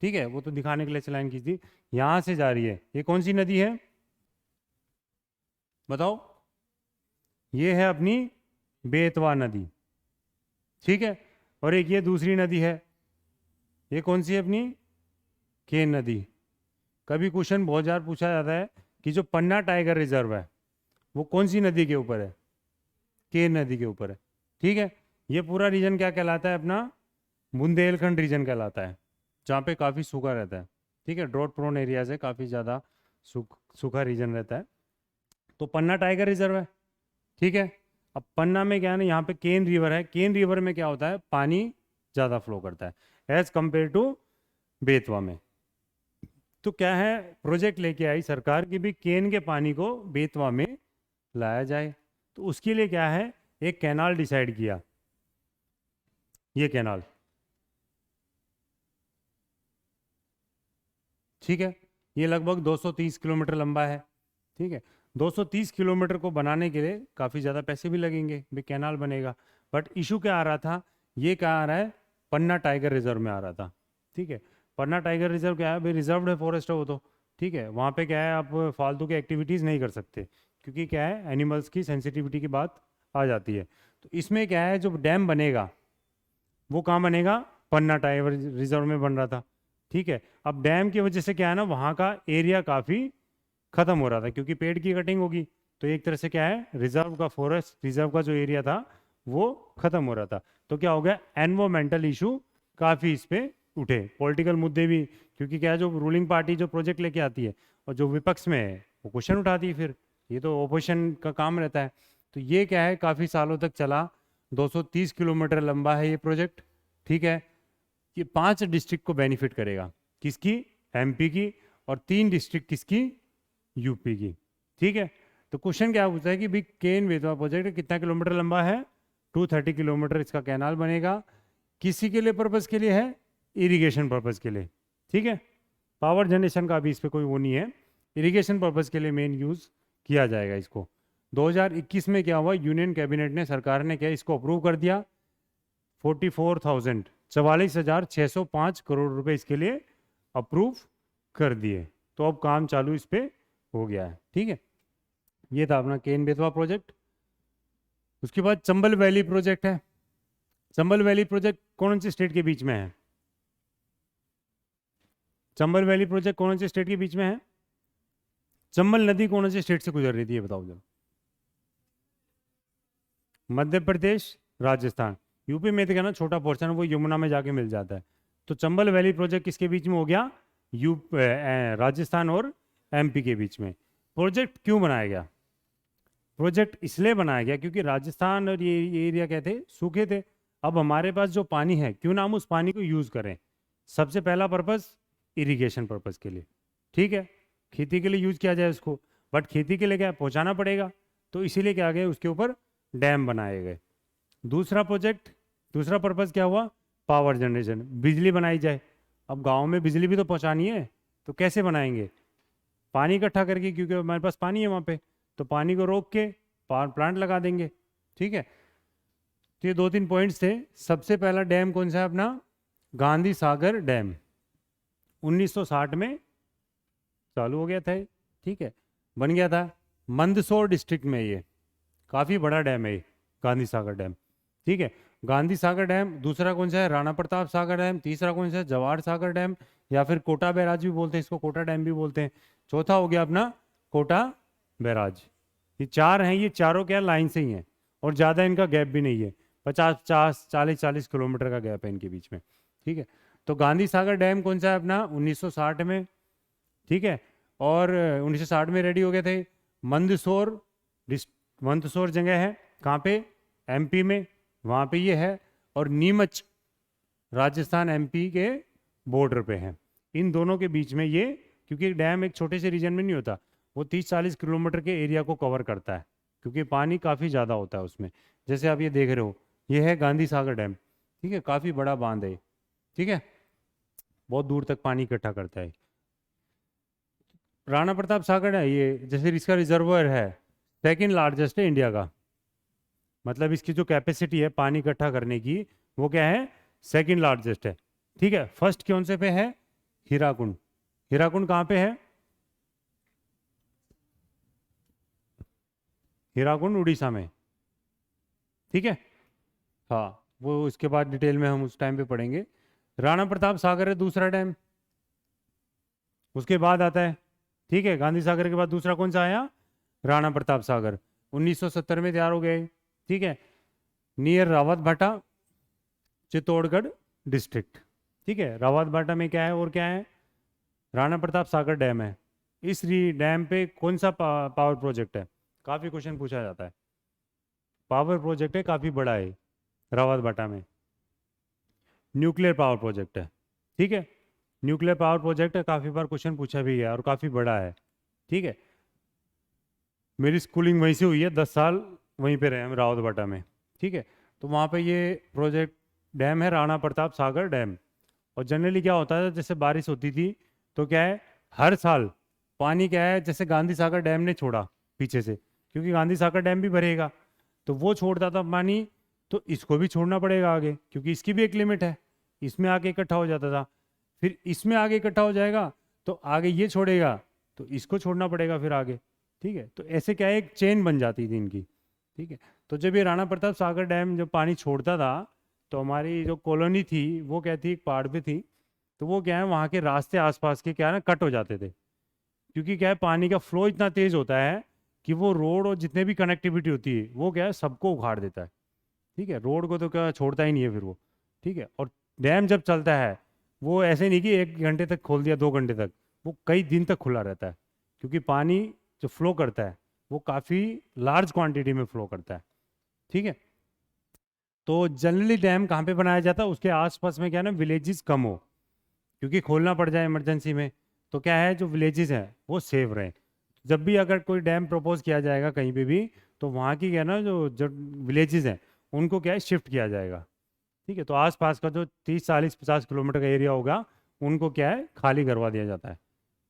ठीक है, वो तो दिखाने के लिए चलाइन की थी, यहाँ से जा रही है। ये कौन सी नदी है बताओ? ये है अपनी बेतवा नदी। ठीक है, और एक ये दूसरी नदी है, ये कौन सी है अपनी? केन नदी। कभी क्वेश्चन बहुत ज़्यादा पूछा जाता है कि जो पन्ना टाइगर रिजर्व है वो कौन सी नदी के ऊपर है? केन नदी के ऊपर है। ठीक है, ये पूरा रीजन क्या कहलाता है अपना? बुंदेलखंड रीजन कहलाता है, जहाँ पे काफ़ी सूखा रहता है। ठीक है, ड्रॉट प्रोन एरियाज है, काफ़ी ज़्यादा सूखा रीजन रहता है। तो पन्ना टाइगर रिजर्व है। ठीक है, अब पन्ना में क्या है ना, यहाँ पे केन रिवर है, केन रिवर में क्या होता है, पानी ज़्यादा फ्लो करता है एज कंपेयर टू बेतवा में। तो क्या है, प्रोजेक्ट लेके आई सरकार की भी केन के पानी को बेतवा में लाया जाए। तो उसके लिए क्या है, एक कैनाल डिसाइड किया, ये कैनाल। ठीक है, ये लगभग 230 किलोमीटर लंबा है। ठीक है, 230 किलोमीटर को बनाने के लिए काफ़ी ज़्यादा पैसे भी लगेंगे, भी कैनाल बनेगा। बट इशू क्या आ रहा था, ये क्या आ रहा है, पन्ना टाइगर रिजर्व में आ रहा था। ठीक है, पन्ना टाइगर रिजर्व क्या है भाई, रिजर्व्ड है फॉरेस्ट है वो तो। ठीक है, वहाँ पे क्या है, आप फालतू के एक्टिविटीज़ नहीं कर सकते, क्योंकि क्या है, एनिमल्स की सेंसिटिविटी की बात आ जाती है। तो इसमें क्या है, जो डैम बनेगा वो कहाँ बनेगा? पन्ना टाइगर रिजर्व में बन रहा था। ठीक है, अब डैम की वजह से क्या है ना, वहाँ का एरिया काफ़ी ख़त्म हो रहा था क्योंकि पेड़ की कटिंग होगी, तो एक तरह से क्या है, रिजर्व का, फॉरेस्ट रिजर्व का जो एरिया था वो ख़त्म हो रहा था। तो क्या हो गया, एनवायरमेंटल इशू काफ़ी इस पे उठे, पॉलिटिकल मुद्दे भी, क्योंकि क्या है, जो रूलिंग पार्टी जो प्रोजेक्ट लेके आती है और जो विपक्ष में है वो क्वेश्चन उठाती है, फिर ये तो ओपोजिशन का काम रहता है। तो ये क्या है, काफ़ी सालों तक चला, 230 किलोमीटर लंबा है ये प्रोजेक्ट। ठीक है, ये 5 डिस्ट्रिक्ट को बेनिफिट करेगा, किसकी, एमपी की, और 3 डिस्ट्रिक्ट किसकी, यूपी की। ठीक है, तो क्वेश्चन क्या पूछता है कि भाई केन बेतवा प्रोजेक्ट कितना किलोमीटर लंबा है, 230 किलोमीटर इसका कैनाल बनेगा, किसी के लिए पर्पज़ के लिए है, इरिगेशन पर्पज़ के लिए। ठीक है, पावर जनरेशन का भी इस पर कोई वो नहीं है, इरिगेशन पर्पज़ के लिए मेन यूज़ किया जाएगा इसको। 2021 में क्या हुआ, यूनियन कैबिनेट ने, सरकार ने क्या इसको अप्रूव कर दिया, 44,605 करोड़ रुपए इसके लिए अप्रूव कर दिए। तो अब काम चालू इस पे हो गया है। ठीक है, ये था अपना केन बेतवा प्रोजेक्ट। उसके बाद चंबल वैली प्रोजेक्ट है। चंबल वैली प्रोजेक्ट कौन से स्टेट के बीच में है, चंबल वैली प्रोजेक्ट कौन से स्टेट के बीच में है, चंबल नदी कौन से स्टेट से गुजर रही थी, ये बताओ जरा। मध्य प्रदेश, राजस्थान, यूपी में तो क्या ना छोटा पोर्शन वो यमुना में जाके मिल जाता है। तो चंबल वैली प्रोजेक्ट किसके बीच में हो गया, राजस्थान और एमपी के बीच में। प्रोजेक्ट क्यों बनाया गया, प्रोजेक्ट इसलिए बनाया गया क्योंकि राजस्थान और ये एरिया क्या थे, सूखे थे। अब हमारे पास जो पानी है, क्यों ना हम उस पानी को यूज़ करें। सबसे पहला पर्पस इरिगेशन पर्पस के लिए। ठीक है, खेती के लिए यूज़ किया जाए उसको, बट खेती के लिए क्या पहुँचाना पड़ेगा, तो इसीलिए क्या गया, उसके ऊपर डैम बनाए गए। दूसरा प्रोजेक्ट, दूसरा पर्पज़ क्या हुआ, पावर जनरेशन, बिजली बनाई जाए। अब गांव में बिजली भी तो पहुंचानी है, तो कैसे बनाएंगे, पानी इकट्ठा करके, क्योंकि हमारे पास पानी है वहाँ पे, तो पानी को रोक के पावर प्लांट लगा देंगे। ठीक है, तो ये 2-3 पॉइंट्स थे। सबसे पहला डैम कौन सा है अपना, गांधी सागर डैम, 1960 में चालू हो गया था ये। ठीक है, बन गया था मंदसौर डिस्ट्रिक्ट में, ये काफ़ी बड़ा डैम है ये गांधी सागर डैम। ठीक है, गांधी सागर डैम। दूसरा कौन सा है, राणा प्रताप सागर डैम। तीसरा कौन सा है, जवाहर सागर डैम, या फिर कोटा बैराज भी बोलते हैं इसको, कोटा डैम भी बोलते हैं। चौथा हो गया अपना कोटा बैराज। ये 4 हैं, ये चारों क्या लाइन से ही हैं, और ज़्यादा इनका गैप भी नहीं है, 50-40 किलोमीटर का गैप है इनके बीच में। ठीक है, तो गांधी सागर डैम कौन सा है अपना, 1960 में। ठीक है, और 1960 में रेडी हो गए थे। मंदसौर, मंदसौर जगह है कहाँ पे, एमपी में, वहाँ पे ये है। और नीमच, राजस्थान एमपी के बॉर्डर पे है। इन दोनों के बीच में ये, क्योंकि डैम एक छोटे से रीजन में नहीं होता, वो 30-40 किलोमीटर के एरिया को कवर करता है, क्योंकि पानी काफ़ी ज़्यादा होता है उसमें। जैसे आप ये देख रहे हो, ये है गांधी सागर डैम। ठीक है, काफ़ी बड़ा बांध है। ठीक है, बहुत दूर तक पानी इकट्ठा करता है। राणा प्रताप सागर है ये, जैसे इसका रिजर्वर है, सेकेंड लार्जेस्ट है इंडिया का, मतलब इसकी जो कैपेसिटी है पानी इकट्ठा करने की, वो क्या है, सेकंड लार्जेस्ट है। ठीक है, फर्स्ट कौन से पे है, हीराकुंड। हीराकुंड कहाँ पे है, हीराकुंड उड़ीसा में। ठीक है, हाँ, वो इसके बाद डिटेल में हम उस टाइम पे पढ़ेंगे। राणा प्रताप सागर है दूसरा डैम, उसके बाद आता है। ठीक है, गांधी सागर के बाद दूसरा कौन सा आया, राणा प्रताप सागर, 1970 में तैयार हो गए। ठीक है, नियर रावत भाटा, चित्तौड़गढ़ डिस्ट्रिक्ट। ठीक है, रावत भाटा में क्या है और क्या है, राणा प्रताप सागर डैम है। इस डैम पे कौन सा पावर प्रोजेक्ट है, काफ़ी क्वेश्चन पूछा जाता है। पावर प्रोजेक्ट है, काफ़ी बड़ा है, रावत भाटा में न्यूक्लियर पावर प्रोजेक्ट है। ठीक है, न्यूक्लियर पावर प्रोजेक्ट है, काफ़ी बार क्वेश्चन पूछा भी है और काफ़ी बड़ा है। ठीक है, मेरी स्कूलिंग वहीं से हुई है, 10 साल वहीं पे रहे हम रावत भाटा में। ठीक है, तो वहाँ पे ये प्रोजेक्ट डैम है, राणा प्रताप सागर डैम। और जनरली क्या होता है, जैसे बारिश होती थी तो क्या है, हर साल पानी क्या है, जैसे गांधी सागर डैम ने छोड़ा पीछे से, क्योंकि गांधी सागर डैम भी भरेगा, तो वो छोड़ता था पानी, तो इसको भी छोड़ना पड़ेगा आगे, क्योंकि इसकी भी एक लिमिट है, इसमें आगे इकट्ठा हो जाता था, फिर इसमें आगे इकट्ठा हो जाएगा, तो आगे ये छोड़ेगा, तो इसको छोड़ना पड़ेगा फिर आगे। ठीक है, तो ऐसे क्या है, एक चेन बन जाती थी इनकी। ठीक है, तो जब ये राणा प्रताप सागर डैम जब पानी छोड़ता था, तो हमारी जो कॉलोनी थी वो क्या थी, एक पहाड़ पे थी। तो वो क्या है, वहाँ के रास्ते आसपास के क्या है ना कट हो जाते थे, क्योंकि क्या है पानी का फ्लो इतना तेज होता है कि वो रोड और जितने भी कनेक्टिविटी होती है वो क्या है सबको उखाड़ देता है। ठीक है, रोड को तो क्या छोड़ता ही नहीं है फिर वो। ठीक है, और डैम जब चलता है वो ऐसे नहीं कि 1 घंटे तक खोल दिया, 2 घंटे तक, वो कई दिन तक खुला रहता है, क्योंकि पानी जो फ्लो करता है वो काफ़ी लार्ज क्वांटिटी में फ्लो करता है। ठीक है, तो जनरली डैम कहाँ पे बनाया जाता है, उसके आसपास में क्या है ना विलेजेस कम हो, क्योंकि खोलना पड़ जाए इमरजेंसी में, तो क्या है जो विलेजेस हैं वो सेव रहें। जब भी अगर कोई डैम प्रपोज किया जाएगा कहीं पे भी, तो वहाँ की क्या है ना जो विलेजेस हैं उनको क्या है शिफ्ट किया जाएगा। ठीक है, तो आसपास का जो 30 40 50 किलोमीटर का एरिया होगा उनको क्या है खाली करवा दिया जाता है।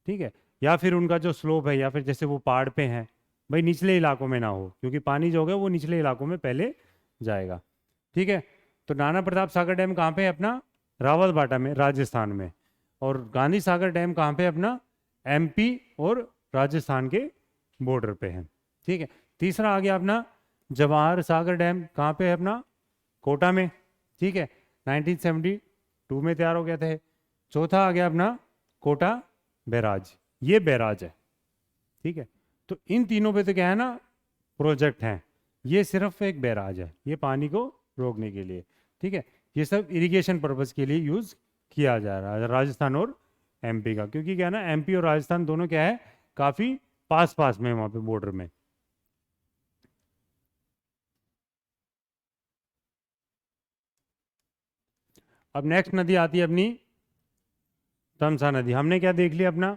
ठीक है, या फिर उनका जो स्लोप है, या फिर जैसे वो पहाड़ पे हैं, भाई निचले इलाकों में ना हो, क्योंकि पानी जो होगा वो निचले इलाकों में पहले जाएगा। ठीक है, तो नाना प्रताप सागर डैम कहाँ पे है अपना, रावलबाटा में, राजस्थान में। और गांधी सागर डैम कहाँ पे है अपना, एमपी और राजस्थान के बॉर्डर पे है। ठीक है, तीसरा आ गया अपना जवाहर सागर डैम, कहाँ पे है अपना, कोटा में। ठीक है, 1972 में तैयार हो गया था। चौथा आ गया अपना कोटा बैराज, ये बैराज है। ठीक है, तो इन तीनों पे तो क्या है ना प्रोजेक्ट हैं, ये सिर्फ एक बैराज है, ये पानी को रोकने के लिए। ठीक है, ये सब इरिगेशन पर्पज के लिए यूज किया जा रहा है राजस्थान और एमपी का, क्योंकि क्या है ना एमपी और राजस्थान दोनों क्या है काफी पास पास में वहां पे बॉर्डर में। अब नेक्स्ट नदी आती है अपनी तमसा नदी। हमने क्या देख लिया अपना,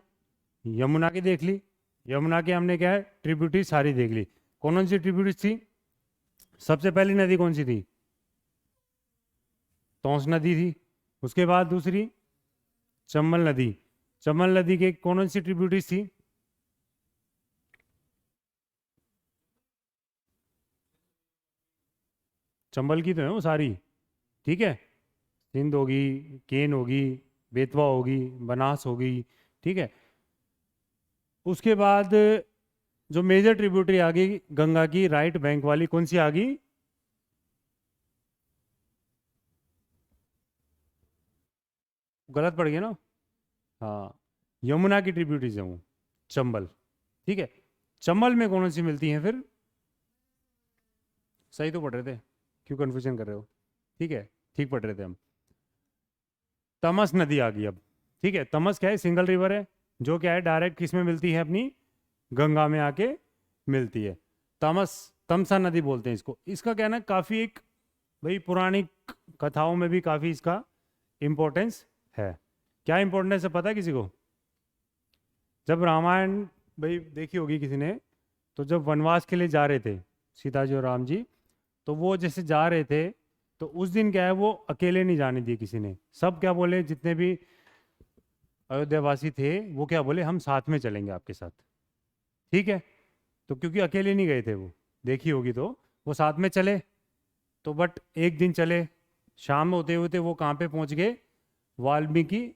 यमुना की देख ली, यमुना के हमने क्या है ट्रिब्यूटरी सारी देख ली। कौन कौन सी ट्रिब्यूटरी थी, सबसे पहली नदी कौन सी थी, तोंस नदी थी। उसके बाद दूसरी चंबल नदी, चंबल नदी के कौन कौन सी ट्रिब्यूटरीज थी, चंबल की तो है वो सारी। ठीक है, सिंध होगी, केन होगी, बेतवा होगी, बनास होगी। ठीक है, उसके बाद जो मेजर ट्रिब्यूटरी आ गई गंगा की राइट बैंक वाली, कौन सी आ गई, गलत पड़ गया ना, हाँ, यमुना की ट्रिब्यूटरीज है वो, चंबल। ठीक है, चंबल में कौन सी मिलती हैं फिर, सही तो पढ़ रहे थे, क्यों कंफ्यूजन कर रहे हो। ठीक है, ठीक पढ़ रहे थे हम। तमस नदी आ गई अब। ठीक है, तमस क्या है, सिंगल रिवर है, जो क्या है डायरेक्ट किस में मिलती है अपनी गंगा में आके मिलती है। तमस, तमसा नदी बोलते हैं इसको। इसका क्या है ना काफ़ी एक भाई पौराणिक कथाओं में भी काफ़ी इसका इम्पोर्टेंस है। क्या इम्पोर्टेंस है पता है किसी को, जब रामायण भाई देखी होगी किसी ने, तो जब वनवास के लिए जा रहे थे सीता जी और राम जी, तो वो जैसे जा रहे थे, तो उस दिन क्या है वो अकेले नहीं जाने दिए किसी ने, सब क्या बोले जितने भी अयोध्यावासी थे वो क्या बोले हम साथ में चलेंगे आपके साथ। ठीक है, तो क्योंकि अकेले नहीं गए थे वो, देखी होगी तो वो साथ में चले। तो बट एक दिन चले, शाम होते होते वो कहाँ पे पहुंच गए, वाल्मीकि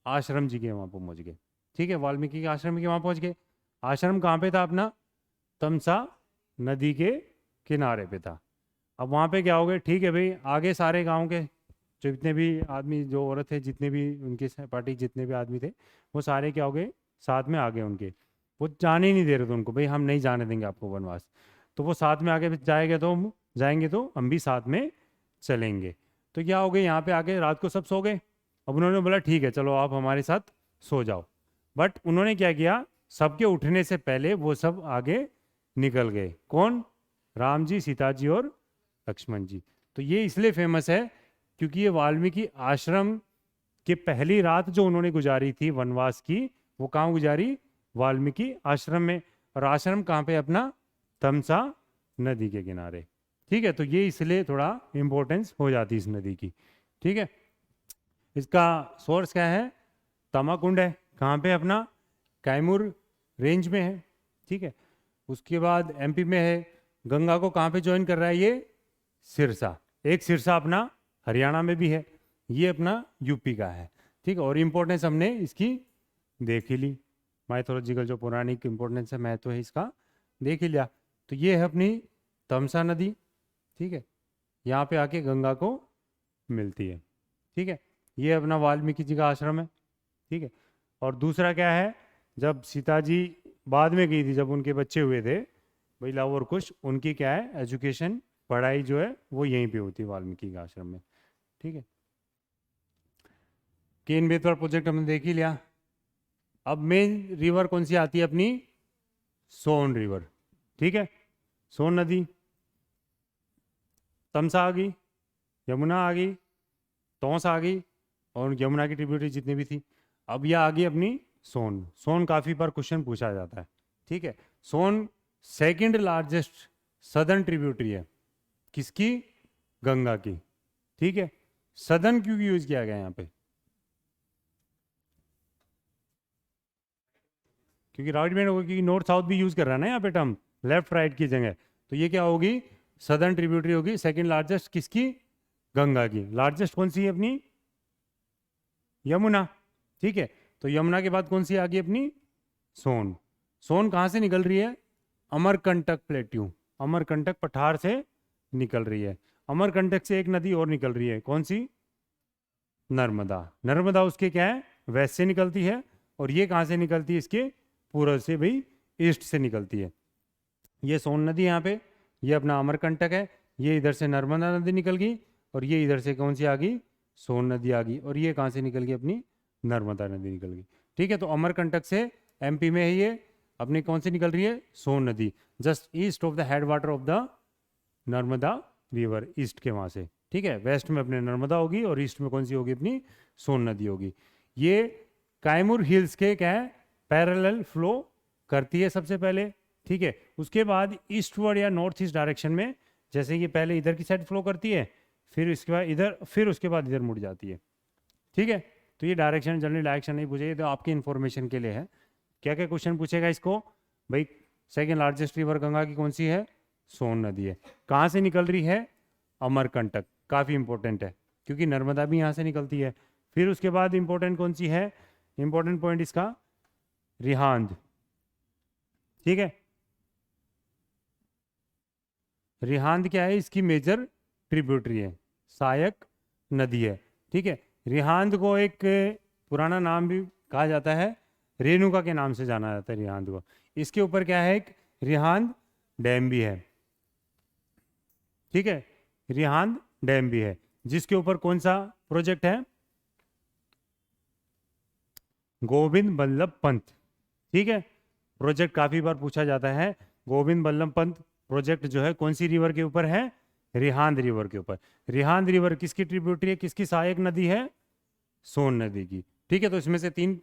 आश्रम जी के वहाँ पर पहुंच गए। ठीक है, वाल्मीकि के आश्रम के वहाँ पहुंच गए। आश्रम कहाँ पे था अपना, तमसा नदी के किनारे पे था। अब वहाँ पे क्या हो गए, ठीक है भाई आगे सारे गांव के जितने भी आदमी, जो औरत है, जितने भी उनके पार्टी जितने भी आदमी थे, वो सारे क्या हो गए साथ में आ गए उनके। वो जाने ही नहीं दे रहे थे उनको, भाई हम नहीं जाने देंगे आपको वनवास। तो वो साथ में आगे जाएंगे तो हम जाएंगे, तो हम भी साथ में चलेंगे। तो क्या हो गए यहाँ पे आके रात को सब सो गए। अब उन्होंने बोला ठीक है चलो आप हमारे साथ सो जाओ। बट उन्होंने क्या किया, सबके उठने से पहले वो सब आगे निकल गए। कौन, राम जी, सीता जी और लक्ष्मण जी। तो ये इसलिए फेमस है क्योंकि ये वाल्मीकि आश्रम के पहली रात जो उन्होंने गुजारी थी वनवास की, वो कहाँ गुजारी, वाल्मीकि आश्रम में। और आश्रम कहाँ पे अपना, तमसा नदी के किनारे। ठीक है, तो ये इसलिए थोड़ा इंपॉर्टेंस हो जाती है इस नदी की। ठीक है, इसका सोर्स क्या है, तमाकुंड है, कहाँ पे अपना, कैमूर रेंज में है। ठीक है, उसके बाद एमपी में है। गंगा को कहाँ पे ज्वाइन कर रहा है ये, सिरसा। एक सिरसा अपना हरियाणा में भी है, ये अपना यूपी का है। ठीक है, और इम्पोर्टेंस हमने इसकी देख ही ली, माइथोलॉजिकल जो पौराणिक इम्पोर्टेंस है महत्व है इसका देख ही लिया। तो ये है अपनी तमसा नदी। ठीक है, यहाँ पे आके गंगा को मिलती है। ठीक है, ये अपना वाल्मीकि जी का आश्रम है। ठीक है, और दूसरा क्या है, जब सीता जी बाद में गई थी, जब उनके बच्चे हुए थे भाई लव और कुश, उनकी क्या है एजुकेशन, पढ़ाई जो है वो यहीं पे होती है वाल्मीकि के आश्रम में। ठीक है, केन बेतवा प्रोजेक्ट हमने देख ही लिया। अब मेन रिवर कौन सी आती है अपनी, सोन रिवर। ठीक है, सोन नदी, तमसा आ गई, यमुना आ गई, तौस आ गई, और यमुना की ट्रिब्यूटरी जितनी भी थी। अब यह आ गई अपनी सोन। सोन काफ़ी बार क्वेश्चन पूछा जाता है। ठीक है, सोन सेकंड लार्जेस्ट सदर्न ट्रिब्यूटरी है, किसकी, गंगा की। ठीक है, सदर्न क्यों यूज किया गया यहाँ पे, क्योंकि राइट में होगी, क्योंकि नॉर्थ साउथ भी यूज कर रहा है ना यहाँ पे टर्म, लेफ्ट राइट की जगह। तो ये क्या होगी, सदर्न ट्रिब्यूटरी होगी, सेकंड लार्जेस्ट किसकी, गंगा की। लार्जेस्ट कौन सी है अपनी, यमुना। ठीक है, तो यमुना के बाद कौन सी आ गई अपनी, सोन। सोन कहाँ से निकल रही है, अमरकंटक प्लेट्यू, अमरकंटक पठार से निकल रही है। अमरकंटक से एक नदी और निकल रही है, कौन सी, नर्मदा। नर्मदा उसके क्या है, वेस्ट से निकलती है, और ये कहाँ से निकलती है, इसके पूर्व से भाई, ईस्ट से निकलती है। ये सोन नदी यहाँ पे, ये अपना अमरकंटक है, ये इधर से नर्मदा नदी निकल गई, और ये इधर से कौन सी आ गई, सोन नदी आ गई, और ये कहाँ से निकल गई अपनी, नर्मदा नदी निकल गई। ठीक है, तो अमरकंटक से एमपी में है ये, अपनी कौन सी निकल रही है, सोन नदी, just east of the head water of the Narmada river, east के वहाँ से। ठीक है, वेस्ट में अपने नर्मदा होगी, और ईस्ट में कौन सी होगी अपनी, सोन नदी होगी। ये कैमूर हिल्स के क्या है, पैरेलल फ्लो करती है सबसे पहले। ठीक है, उसके बाद ईस्टवर्ड या नॉर्थ ईस्ट डायरेक्शन में, जैसे ये पहले इधर की साइड फ्लो करती है, फिर इसके बाद इधर, फिर उसके बाद इधर मुड़ जाती है। ठीक है, तो ये डायरेक्शन जनरली डायरेक्शन नहीं पूछे, तो आपकी इन्फॉर्मेशन के लिए है। क्या क्या क्वेश्चन पूछेगा इसको, भाई सेकेंड लार्जेस्ट रिवर गंगा की कौन सी है, सोन नदी है, कहाँ से निकल रही है, अमरकंटक, काफ़ी इंपॉर्टेंट है, क्योंकि नर्मदा भी यहाँ से निकलती है। फिर उसके बाद इंपॉर्टेंट कौन सी है, इंपॉर्टेंट पॉइंट इसका रिहांद। ठीक है, रिहांद क्या है, इसकी मेजर ट्रिब्यूटरी है, सहायक नदी है। ठीक है, रिहांद को एक पुराना नाम भी कहा जाता है, रेणुका के नाम से जाना जाता है रिहांद को। इसके ऊपर क्या है, एक रिहांद डैम भी है। ठीक है, रिहांद डैम भी है, जिसके ऊपर कौन सा प्रोजेक्ट है, गोविंद बल्लभ पंत। ठीक है, प्रोजेक्ट काफी बार पूछा जाता है। गोविंद बल्लभ पंत प्रोजेक्ट जो है कौन सी रिवर के ऊपर है, रिहांद रिवर के ऊपर। रिहांद रिवर किसकी ट्रिब्यूटरी है, किसकी सहायक नदी है, सोन नदी की। ठीक है, तो इसमें से 3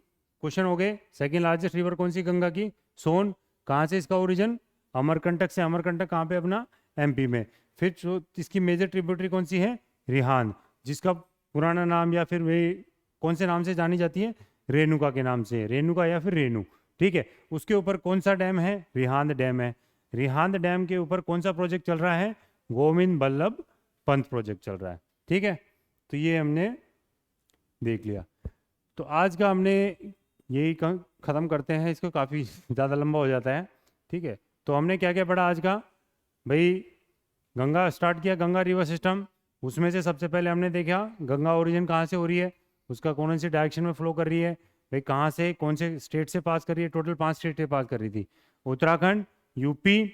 क्वेश्चन हो गए। सेकेंड लार्जेस्ट रिवर कौन सी, गंगा की, सोन। कहाँ से इसका ओरिजिन, अमरकंटक से। अमरकंटक कहाँ पे अपना, एमपी में। फिर जो इसकी मेजर ट्रिब्यूटरी कौन सी है, रिहांद, जिसका पुराना नाम या फिर वे कौन से नाम से जानी जाती है, रेणुका के नाम से, रेणुका या फिर रेणु। ठीक है, उसके ऊपर कौन सा डैम है, रिहांद डैम है। रिहांद डैम के ऊपर कौन सा प्रोजेक्ट चल रहा है, गोविंद बल्लभ पंत प्रोजेक्ट चल रहा है। ठीक है, तो ये हमने देख लिया। तो आज का हमने यही ख़त्म करते हैं, इसको काफ़ी ज़्यादा लंबा हो जाता है। ठीक है, तो हमने क्या क्या पढ़ा आज का, भाई गंगा स्टार्ट किया, गंगा रिवर सिस्टम। उसमें से सबसे पहले हमने देखा गंगा ओरिजिन कहाँ से हो रही है, उसका कौन सी डायरेक्शन में फ्लो कर रही है, भाई कहाँ से, कौन से स्टेट से पास कर रही है। टोटल 5 स्टेट से पास कर रही थी, उत्तराखंड, यूपी,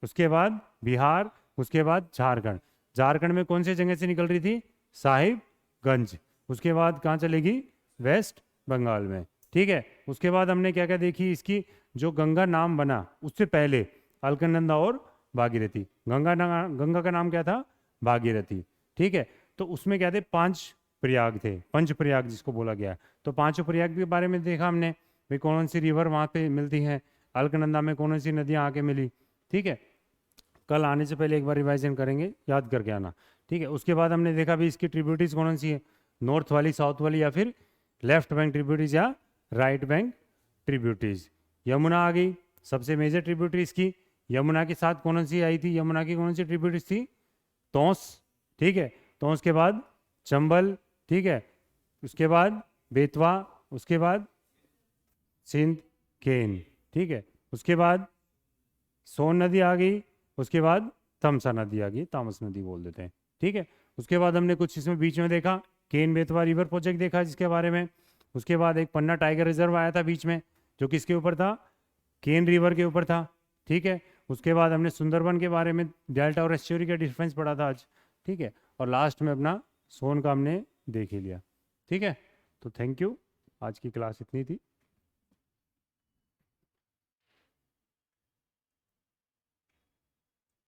उसके बाद बिहार, उसके बाद झारखंड। झारखंड में कौन से जगह से निकल रही थी, साहिबगंज। उसके बाद कहाँ चलेगी, वेस्ट बंगाल में। ठीक है, उसके बाद हमने क्या क्या देखी, इसकी जो गंगा नाम बना उससे पहले अलकनंदा और भागीरथी। गंगा का नाम क्या था, भागीरथी। ठीक है, तो उसमें क्या थे, 5 प्रयाग थे, पंच प्रयाग जिसको बोला गया। तो 5 प्रयाग के बारे में देखा हमने, भाई कौन सी रिवर वहाँ पे मिलती है, अलकनंदा में कौन सी नदियाँ आके मिली। ठीक है, कल आने से पहले एक बार रिवाइजन करेंगे, याद करके आना। ठीक है, उसके बाद हमने देखा भी इसकी ट्रिब्यूटरीज कौन सी है, नॉर्थ वाली, साउथ वाली, या फिर लेफ्ट बैंक ट्रिब्यूटरीज या राइट बैंक ट्रिब्यूटरीज। यमुना आ गई, सबसे मेजर ट्रिब्यूटरी इसकी। यमुना के साथ कौन सी आई थी, यमुना की कौन सी ट्रिब्यूटरीज थी, तौस। ठीक है, तौस के बाद चंबल। ठीक है, उसके बाद बेतवा, उसके बाद सिंध, केन। ठीक है, उसके बाद सोन नदी आ गई, उसके बाद तमसा नदी आ गई, तामस नदी बोल देते हैं। ठीक है, उसके बाद हमने कुछ इसमें बीच में देखा, केन बेतवा रिवर प्रोजेक्ट देखा जिसके बारे में। उसके बाद एक पन्ना टाइगर रिजर्व आया था बीच में, जो किसके ऊपर था, केन रिवर के ऊपर था, ठीक है। उसके बाद हमने सुंदरबन के बारे में, डेल्टा और एस्चुरी का डिफरेंस पढ़ा था आज, ठीक है। और लास्ट में अपना सोन का हमने देख ही लिया, ठीक है। तो थैंक यू, आज की क्लास इतनी थी।